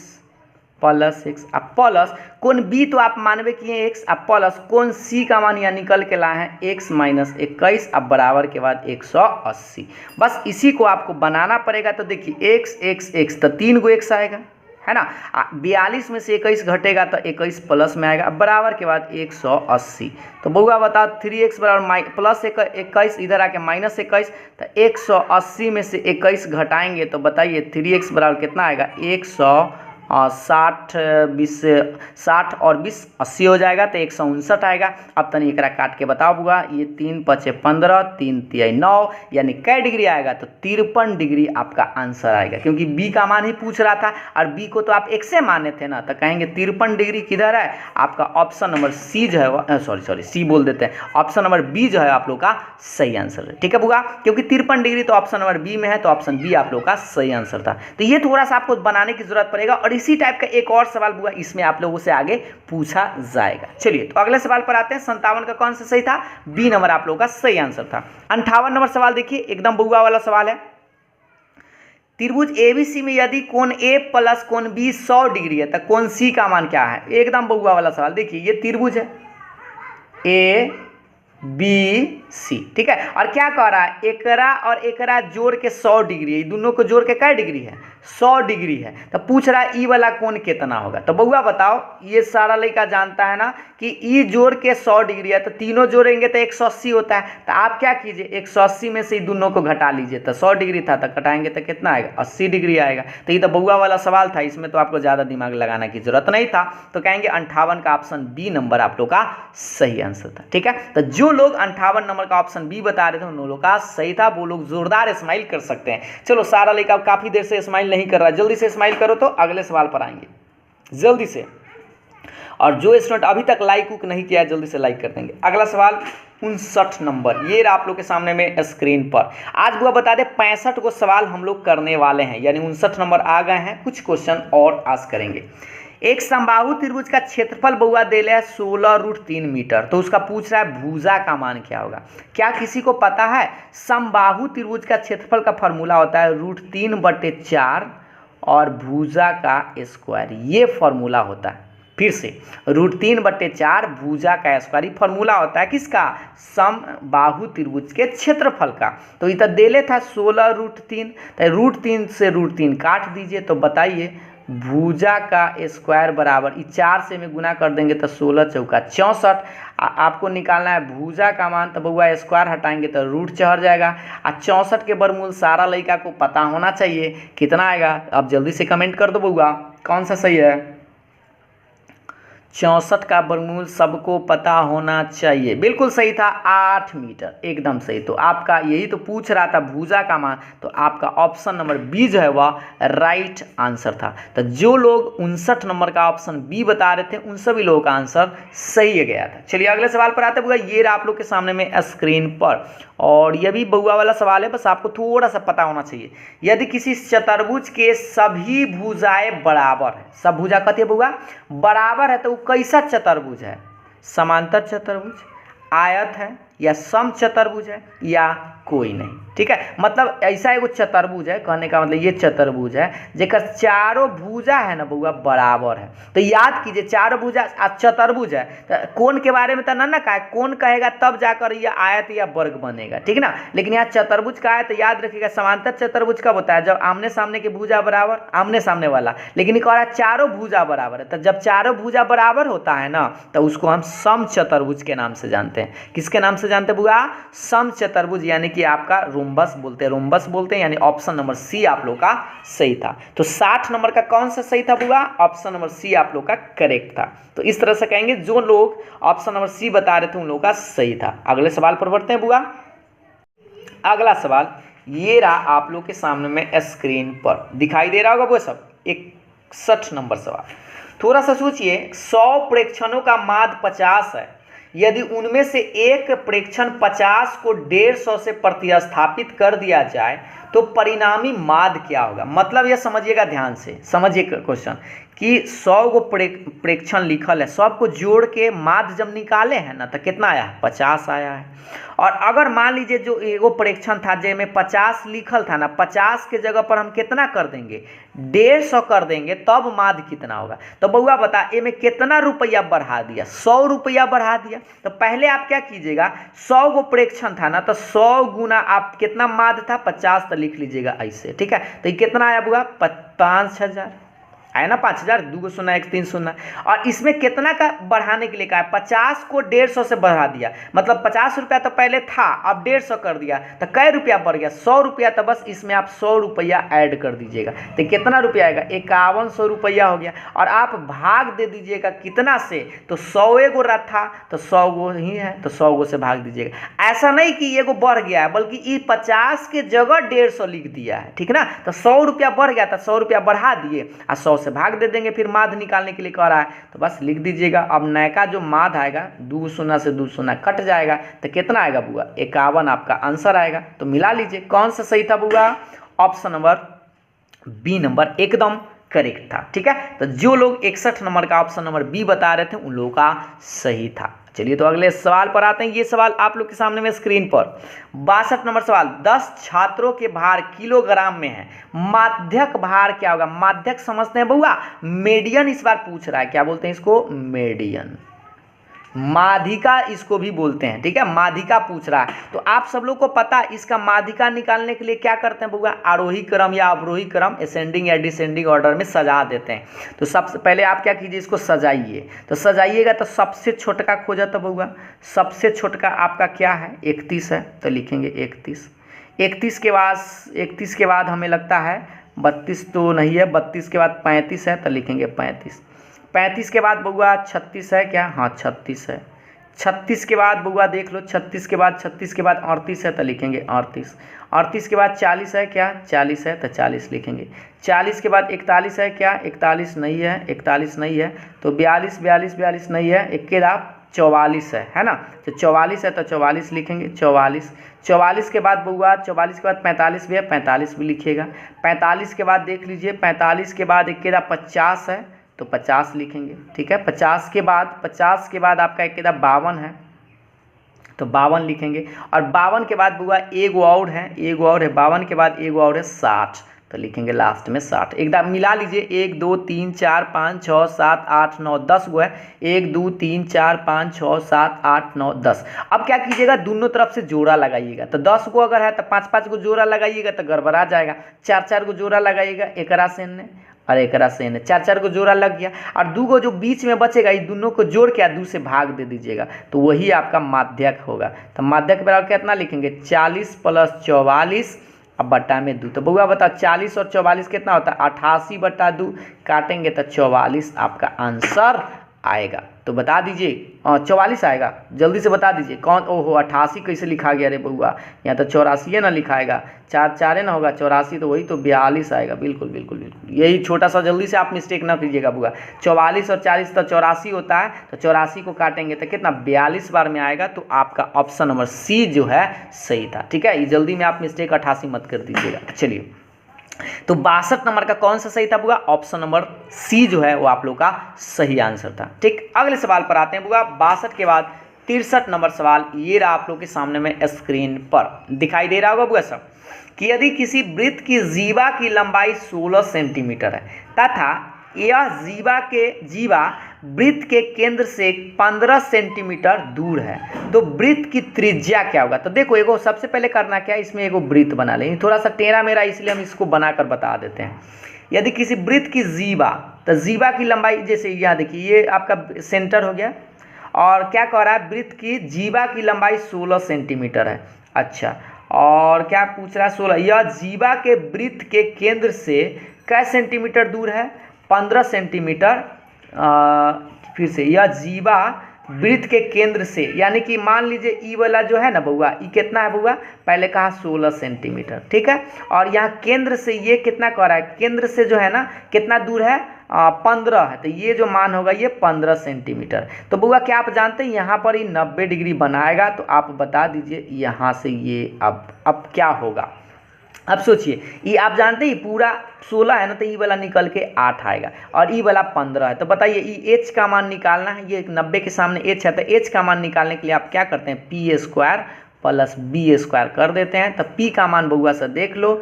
प्लस x, अब प्लस कोण बी तो आप मानवे किए x, अब प्लस कोण सी का मान यहाँ निकल के लाए हैं x माइनस 21, अब बराबर के बाद 180। बस इसी को आपको बनाना पड़ेगा। तो देखिए x तो 3 गो x आएगा, है ना, 42 में से 21 घटेगा तो 21 प्लस में आएगा, अब बराबर के बाद 180। तो बउआ बताओ 3x बराबर प्लस 21 इधर आके माइनस 21, तो 180 में से 21 घटाएंगे तो बताइए 3x बराबर कितना आएगा, 60 और 20 80 हो जाएगा, तो 159 आएगा। अब तनी एकरा काट के बताओ बुआ, ये 3 5 15 3 3 9 यानी कै डिग्री आएगा, तो 53 डिग्री आपका आंसर आएगा। क्योंकि बी का मान ही पूछ रहा था और बी को तो आप x से माने थे ना, तो कहेंगे 53 डिग्री किधर है, आपका ऑप्शन नंबर सी जो है, सॉरी सी बोल देते हैं, ऑप्शन नंबर बी जो है आप लोग का सही आंसर है, ठीक है बुआ। क्योंकि 53 डिग्री तो ऑप्शन नंबर बी में है, तो ऑप्शन बी आप लोग का सही आंसर था। तो ये थोड़ा सा आपको बनाने की जरूरत पड़ेगा, और इसी टाइप का एक और सवाल बुआ इसमें आप लोगों से आगे पूछा जाएगा। चलिए तो अगले सवाल पर आते हैं। 57 का कौन सा सही था, बी नंबर आप लोगों का सही आंसर था। 58 नंबर सवाल देखिए, एकदम बुआ वाला सवाल है। त्रिभुज एबीसी में यदि कोण ए प्लस कोण बी 100 डिग्री है, तो कोण सी का मान क्या है, एकदम बुआ वाला सवाल। देखिए ये त्रिभुज है ए बी सी, ठीक है, और क्या कह रहा है, एकरा और एकरा जोड़ के 100 डिग्री है, दोनों को जोड़ के क्या डिग्री है, 100 डिग्री है। तो पूछ रहा है ई वाला कोण कितना होगा। तो बउआ बताओ, ये सारा लड़का जानता है ना कि ई जोड़ के 100 डिग्री है, तो तीनों जोड़ेंगे तो 180 होता है। तो आप क्या कीजिए, 180 में से दोनों को घटा लीजिए, तो 100 डिग्री था तो घटाएंगे तो कितना आएगा, 80 डिग्री आएगा। तो ये तो बउआ वाला सवाल था, इसमें तो आपको ज़्यादा दिमाग लगाने की जरूरत नहीं था। तो कहेंगे 58 का ऑप्शन बी नंबर आप लोग का सही आंसर था, ठीक है। तो जो लोग 58 नंबर का ऑप्शन बी बता रहे थे उन लोगों का सही था, वो लोग जोरदार स्माइल कर सकते हैं। चलो सारा लड़का काफ़ी देर से स्माइल नहीं कर रहा, जल्दी से स्माइल करो तो अगले सवाल पर आएंगे जल्दी से। और जो स्टूडेंट अभी तक लाइक नहीं किया है जल्दी से लाइक कर देंगे। अगला सवाल 59 नंबर, ये आप लोग के सामने में स्क्रीन पर। आज वो बता दें 65 को सवाल हम लोग करने वाले हैं, यानी 59 नंबर आ गए हैं, कुछ क्वेश्चन और आज करेंगे। एक समबाहु त्रिभुज का क्षेत्रफल बउआ देले है 16√3 मीटर। तो उसका पूछ रहा है भुजा का मान क्या होगा। क्या किसी को पता है? समबाहु त्रिभुज का क्षेत्रफल का फॉर्मूला होता है √3/4 और भुजा का स्क्वायर, ये फॉर्मूला होता है। फिर से √3/4 भुजा का स्क्वायर फॉर्मूला होता है किसका? समबाहु त्रिभुज के क्षेत्रफल का। तो इधर देले था 16√3, तो √3 से √3 काट दीजिए, तो बताइए भुजा का स्क्वायर बराबर 4 से में गुना कर देंगे तो 16 चौका 64। आपको निकालना है भुजा का मान, तो बउआ स्क्वायर हटाएंगे तो रूट चढ़ जाएगा। 64 के वर्गमूल सारा लड़का को पता होना चाहिए, कितना आएगा? अब जल्दी से कमेंट कर दो बउआ, कौन सा सही है? 64 का वर्गमूल सबको पता होना चाहिए। बिल्कुल सही था, 8 मीटर, एकदम सही। तो आपका यही तो पूछ रहा था भुजा का मान, तो आपका ऑप्शन नंबर बी जो है वह राइट आंसर था। तो जो लोग 59 नंबर का ऑप्शन बी बता रहे थे उन सभी लोगों का आंसर सही गया था। चलिए अगले सवाल पर आते हैं। ये रहा आप लोग के सामने में स्क्रीन पर, और यह भी बउआ वाला सवाल है, बस आपको थोड़ा सा पता होना चाहिए। यदि किसी चतुर्भुज के सभी भुजाएं बराबर है, सब भुजा कहती है बउआ बराबर है, तो वो कैसा चतुर्भुज है? समांतर चतुर्भुज, आयत है, या सम चतुर्भुज है, या कोई नहीं। ठीक है, मतलब ऐसा एगो चतुर्भुज है, कहने का मतलब ये चतुर्भुज है जेकर चारों भुजा है ना बउआ बराबर है। तो याद कीजिए चारों भुजा चतुर्भुज है, तो कोण के बारे में तो ना कहा, कोण कहेगा तब जाकर यह आयत या वर्ग बनेगा, ठीक ना। लेकिन यहाँ चतुर्भुज का है तो याद रखिएगा समांतर चतुर्भुज कब होता है? जब आमने सामने की भुजा बराबर, आमने सामने वाला। लेकिन ये कह रहा है चारों भुजा बराबर है, तो जब चारों भुजा बराबर होता है ना तो उसको हम सम चतुर्भुज के नाम से जानते हैं। किसके नाम से जानते हैं बुआ? सम चतुर्भुज, यानी कि आपका रोम्बस बोलते हैं, रोम्बस बोलते हैं, यानी ऑप्शन नंबर सी आप लोग का सही था। तो 60 नंबर का कौन सा सही था बुआ? ऑप्शन नंबर सी आप लोग का करेक्ट था। तो इस तरह से कहेंगे जो लोग ऑप्शन नंबर सी बता रहे थे उन लोगों का सही था। अगले सवाल पर बढ़ते हैं बुआ। अगला सवाल ये रहा आप लोग के सामने में स्क्रीन पर, दिखाई दे रहा होगा वो सब। 61 नंबर सवाल, थोड़ा सा सोचिए। 100 प्रेक्षणों का माध्य 50 है, यदि उनमें से एक प्रेक्षण 50 को 150 से प्रतिस्थापित कर दिया जाए तो परिणामी माध्य क्या होगा? मतलब यह समझिएगा, ध्यान से समझिए क्वेश्चन कि 100 को प्रेक्षण लिखल है, सब को जोड़ के माध्य जब निकाले हैं ना तो कितना आया? 50 आया है। और अगर मान लीजिए जो एगो प्रेक्षण था जिसमें 50 लिखल था ना, 50 के जगह पर हम कितना कर देंगे? 150 कर देंगे, तब माध्य कितना होगा? तो बउआ बता, ए में कितना रुपया बढ़ा दिया? 100 रुपया बढ़ा दिया। तो पहले आप क्या कीजिएगा, 100 को प्रेक्षण था ना, तो 100 गुना आप कितना माध्य था? 50, तो लिख लीजिएगा ऐसे, ठीक है। तो ये कितना आया बुआ? 5000 आया ना, 5000, 2 शून्य 1 3 शून्य। और इसमें कितना का बढ़ाने के लिए कहा है? 50 को 150 से बढ़ा दिया, मतलब 50 रुपया तो पहले था, अब 150 कर दिया, तो कै रुपया बढ़ गया? 100 रुपया। तो बस इसमें आप 100 रुपया ऐड कर दीजिएगा, तो कितना रुपया आएगा? 5100 रुपया हो गया। और आप भाग दे दीजिएगा कितना से? तो 100 गो रहा था तो 100 गो ही है, तो 100 गो से भाग दीजिएगा। ऐसा नहीं कि ये गो बढ़ गया है, बल्कि ये 50 के जगह 150 लिख दिया है, ठीक ना। तो 100 रुपया बढ़ गया था, 100 रुपया बढ़ा दिए और 100 से भाग दे देंगे, फिर माध्य निकालने के लिए कह रहा है, तो बस लिख दीजिएगा। अब नयका जो माध्य आएगा 2 शून्य से 2 शून्य कट जाएगा, तो कितना आएगा बुआ? 51 आपका आंसर आएगा। तो मिला लीजिए कौन सा सही था बुआ? ऑप्शन नंबर बी नंबर एकदम करेक्ट था, ठीक है। तो जो लोग 61 नंबर का ऑप्शन नंबर बी बता रहे थे उन लोगों का सही था। चलिए तो अगले सवाल पर आते हैं। ये सवाल आप लोग के सामने में स्क्रीन पर 62 नंबर सवाल, 10 छात्रों के भार किलोग्राम में है, माध्यक भार क्या होगा? माध्यक समझते हैं बउआ, मीडियन इस बार पूछ रहा है, क्या बोलते हैं इसको? मीडियन, माध्यिका इसको भी बोलते हैं, ठीक है। माध्यिका पूछ रहा है, तो आप सब लोग को पता है इसका माध्यिका निकालने के लिए क्या करते हैं बउआ? आरोही क्रम या अवरोही क्रम, असेंडिंग या डिसेंडिंग ऑर्डर में सजा देते हैं। तो सबसे पहले आप क्या कीजिए, इसको सजाइए। तो सजाइएगा तो सबसे छोटका खोजा तो बउआ, सबसे छोटका आपका क्या है? 31 है, तो लिखेंगे 31। 31 के बाद हमें लगता है 32 तो नहीं है, 32 के बाद 35 है, तो लिखेंगे 35। 35 के बाद बउआ 36 है क्या? हाँ 36 है। 36 के बाद बउआ देख लो, 36 के बाद 38 है, तो लिखेंगे 38। 38 के बाद 40 है क्या? 40 है, तो 40 लिखेंगे। 40 के बाद 41 है क्या? 41 नहीं है, 41 नहीं है, तो 42 नहीं है, एक के बाद 44 है ना। तो 44 है, तो 44 लिखेंगे, 44। 44 के बाद बउआ 44 के बाद 45 भी है, 45 भी लिखिएगा। 45 के बाद देख लीजिए, 45 के बाद एक के बाद 50 है, तो 50 लिखेंगे, ठीक है। 50 के बाद आपका एक 52 है, तो 52 लिखेंगे। और 52 के बाद बुआ एगो और है 52 के बाद एगो और है 60, तो लिखेंगे लास्ट में 60। एकदम मिला लीजिए, 1 2 3 4 5 6 7 8 9 10 गो है, 1 2 3 4 5 6 7 8 9 10। अब क्या कीजिएगा, दोनों तरफ से जोड़ा लगाइएगा। तो 10 गो अगर है तो 5-5 गो जोड़ा लगाइएगा तो गड़बड़ा जाएगा। 4-4 गो जोड़ा लगाइएगा, एकरा से ने और एकरा से ने 4-4 गो जोड़ा लग गया। और 2 गो जो बीच में बचेगा, इस दोनों को जोड़ के 2 से भाग दे दीजिएगा, तो वही आपका माध्यक होगा। तो माध्यक बराबर कितना लिखेंगे, 40 + 44 अब बट्टा में 2। तो बउआ बताओ 40 और 44 कितना होता है, 88/2, काटेंगे तो 44 आपका आंसर आएगा। तो बता दीजिए 44 आएगा, जल्दी से बता दीजिए कौन। ओहो 88 कैसे लिखा गया रे बउआ, यहाँ तो 84 ना लिखाएगा, 4 4 ना होगा 84, तो वही तो 42 आएगा। बिल्कुल बिल्कुल बिल्कुल, यही छोटा सा जल्दी से आप मिस्टेक ना कीजिएगा बुआ। 44 और 40 तो 84 होता है, तो 84 को काटेंगे तो कितना 42 बार में आएगा। तो आपका ऑप्शन नंबर सी जो है सही था, ठीक है। ये जल्दी में आप मिस्टेक 88 मत कर दीजिएगा। चलिए, तो 62 नंबर का कौन सा सही था बुआ, ऑप्शन नंबर सी जो है वो आप लोग का सही आंसर था, ठीक। अगले सवाल पर आते हैं बुआ। 62 के बाद 63 नंबर सवाल ये रहा आप लोग के सामने में स्क्रीन पर दिखाई दे रहा होगा बुआ सब, कि यदि किसी वृत्त की जीवा की लंबाई 16 सेंटीमीटर है तथा यह जीवा वृत्त के केंद्र से 15 सेंटीमीटर दूर है, तो वृत्त की त्रिज्या क्या होगा। तो देखो एगो सबसे पहले करना क्या है, इसमें एगो वृत्त बना लें, थोड़ा सा टेढ़ा मेरा इसलिए हम इसको बनाकर बता देते हैं। यदि किसी वृत्त की जीवा, तो जीवा की लंबाई जैसे यहाँ देखिए ये आपका सेंटर हो गया, और क्या कह रहा है, वृत्त की जीवा की लंबाई 16 सेंटीमीटर है। अच्छा, और क्या पूछ रहा है, 16। यह जीवा के वृत्त के केंद्र से कै सेंटीमीटर दूर है, 15 सेंटीमीटर। फिर से, यह जीवा वृत्त के केंद्र से, यानी कि मान लीजिए ई वाला जो है ना बउआ, ई कितना है बउआ, पहले कहा 16 सेंटीमीटर, ठीक है। और यहाँ केंद्र से ये कितना कह रहा है, केंद्र से जो है ना कितना दूर है, 15 है, तो ये जो मान होगा ये 15 सेंटीमीटर। तो बउआ क्या आप जानते हैं यहाँ पर ये 90 डिग्री बनाएगा, तो आप बता दीजिए यहाँ से ये अब क्या होगा। अब सोचिए, ये आप जानते हैं पूरा 16 है ना, तो ई वाला निकल के 8 आएगा, और ई वाला 15 है। तो बताइए ई एच का मान निकालना है, ये 90 के सामने एच है, तो एच का मान निकालने के लिए आप क्या करते हैं, p² + b² कर देते हैं। तो p का मान बउआ से देख लो,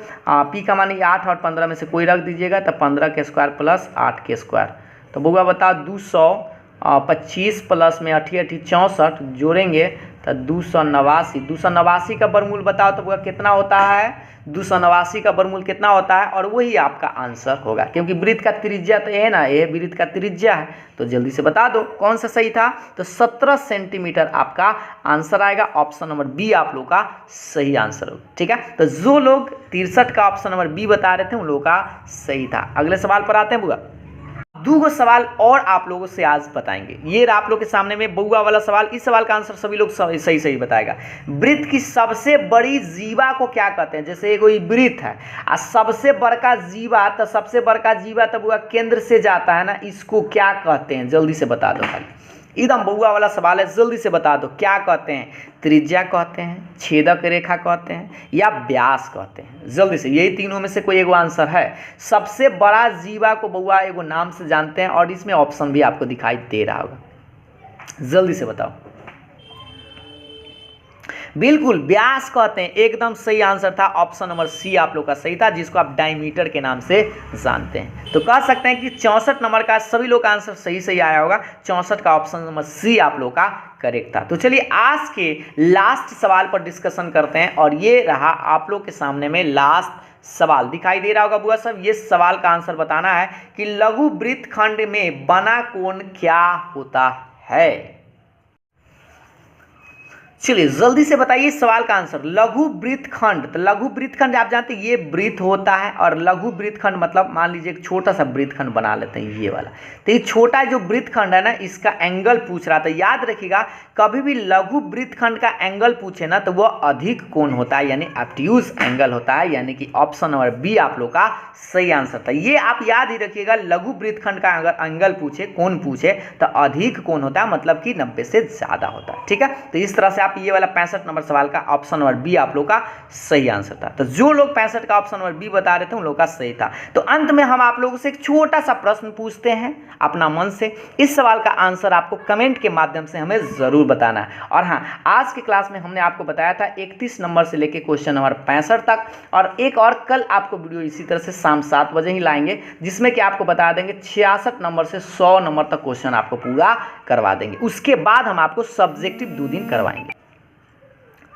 p का मान 8 और 15 में से कोई रख दीजिएगा, तो 15 के स्क्वायर + 8 के स्क्वायर। तो बउआ बताओ 225 प्लस में 8 8 64 जोड़ेंगे तो 289 का वर्गमूल बताओ तो बउआ कितना होता है, 289 का वर्गमूल कितना होता है, और वही आपका आंसर होगा, क्योंकि वृत्त का त्रिज्या तो है ना, ये वृत्त का त्रिज्या है। तो जल्दी से बता दो कौन सा सही था, तो 17 सेंटीमीटर आपका आंसर आएगा। ऑप्शन नंबर बी आप लोग का सही आंसर होगा, ठीक है। तो जो लोग 63 का ऑप्शन नंबर बी बता रहे थे उन लोगों का सही था। अगले सवाल पर आते हैं बुआ। 2 सवाल और आप लोगों से आज बताएंगे। ये आप लोग के सामने में बउआ वाला सवाल, इस सवाल का आंसर सभी लोग सही बताएगा। वृत्त की सबसे बड़ी जीवा को क्या कहते हैं, जैसे कोई वृत्त है और सबसे बड़का जीवा, तो सबसे बड़का जीवा तो बउआ केंद्र से जाता है ना, इसको क्या कहते हैं, जल्दी से बता दो खाली। एकदम बउआ वाला सवाल है, जल्दी से बता दो क्या कहते हैं, त्रिज्या कहते हैं, छेदक रेखा कहते हैं, या व्यास कहते हैं। जल्दी से, यही तीनों में से कोई एगो आंसर है। सबसे बड़ा जीवा को बउआ एगो नाम से जानते हैं, और इसमें ऑप्शन भी आपको दिखाई दे रहा होगा, जल्दी से बताओ। बिल्कुल व्यास कहते हैं, एकदम सही आंसर था। ऑप्शन नंबर सी आप लोग का सही था, जिसको आप डायमीटर के नाम से जानते हैं। तो कह सकते हैं कि 64 नंबर का सभी लोग का आंसर सही आया होगा। 64 का ऑप्शन नंबर सी आप लोग का करेक्ट था। तो चलिए आज के लास्ट सवाल पर डिस्कशन करते हैं, और ये रहा आप लोग के सामने में लास्ट सवाल दिखाई दे रहा होगा बुआ सब। ये सवाल का आंसर बताना है कि लघु वृत्तखंड में बना कोण क्या होता है। चलिए जल्दी से बताइए इस सवाल का आंसर। लघु वृत्तखंड, तो लघु वृत्तखंड आप जानते हैं ये वृत्त होता है, और लघु वृत्तखंड मतलब मान लीजिए एक छोटा सा वृत्तखंड बना लेते हैं ये वाला। तो ये छोटा जो वृत्तखंड है ना, इसका एंगल पूछ रहा था। याद रखिएगा कभी भी लघु वृत्तखंड का एंगल पूछे ना तो वो अधिक कोण होता है, यानी ऑब्ट्यूज एंगल होता है, यानी कि ऑप्शन नंबर बी आप लोग का सही आंसर था। ये आप याद ही रखिएगा, लघु वृत्तखंड का अगर एंगल पूछे, कोण पूछे, तो अधिक कोण होता है, मतलब कि 90 से ज़्यादा होता है, ठीक है। तो इस तरह से आप ये वाला 65 नंबर सवाल का ऑप्शन नंबर बी आप लोग का सही आंसर था। तो जो लोग 65 का ऑप्शन नंबर बी बता रहे थे उन लोग का सही था। तो अंत में हम आप लोगों से एक छोटा सा प्रश्न पूछते हैं अपना मन से। इस सवाल का आंसर आपको कमेंट के माध्यम से हमें ज़रूर बताना है। और हाँ, आज के क्लास में हमने आपको बताया था 31 नंबर से लेके क्वेश्चन नंबर 65 तक, और एक और कल आपको वीडियो इसी तरह से शाम 7 बजे ही लाएंगे, जिसमें कि आपको बता देंगे 66 नंबर से 100 नंबर तक क्वेश्चन आपको पूरा करवा देंगे। उसके बाद हम आपको सब्जेक्टिव 2 दिन करवाएंगे।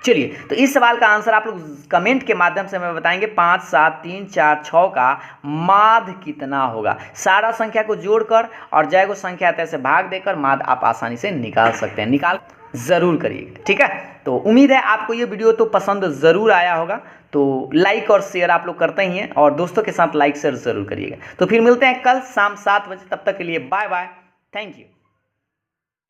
चलिए, तो इस सवाल का आंसर आप लोग कमेंट के माध्यम से हमें बताएंगे। 5, 7, 3, 4, 6 का माध्य कितना होगा। सारा संख्या को जोड़कर और जय को संख्या से भाग देकर माध्य आप आसानी से निकाल सकते हैं। निकाल ज़रूर करिएगा, ठीक है। तो उम्मीद है आपको ये वीडियो तो पसंद ज़रूर आया होगा। तो लाइक और शेयर आप लोग करते ही हैं, और दोस्तों के साथ लाइक शेयर ज़रूर करिएगा। तो फिर मिलते हैं कल शाम 7 बजे। तब तक के लिए बाय बाय, थैंक यू।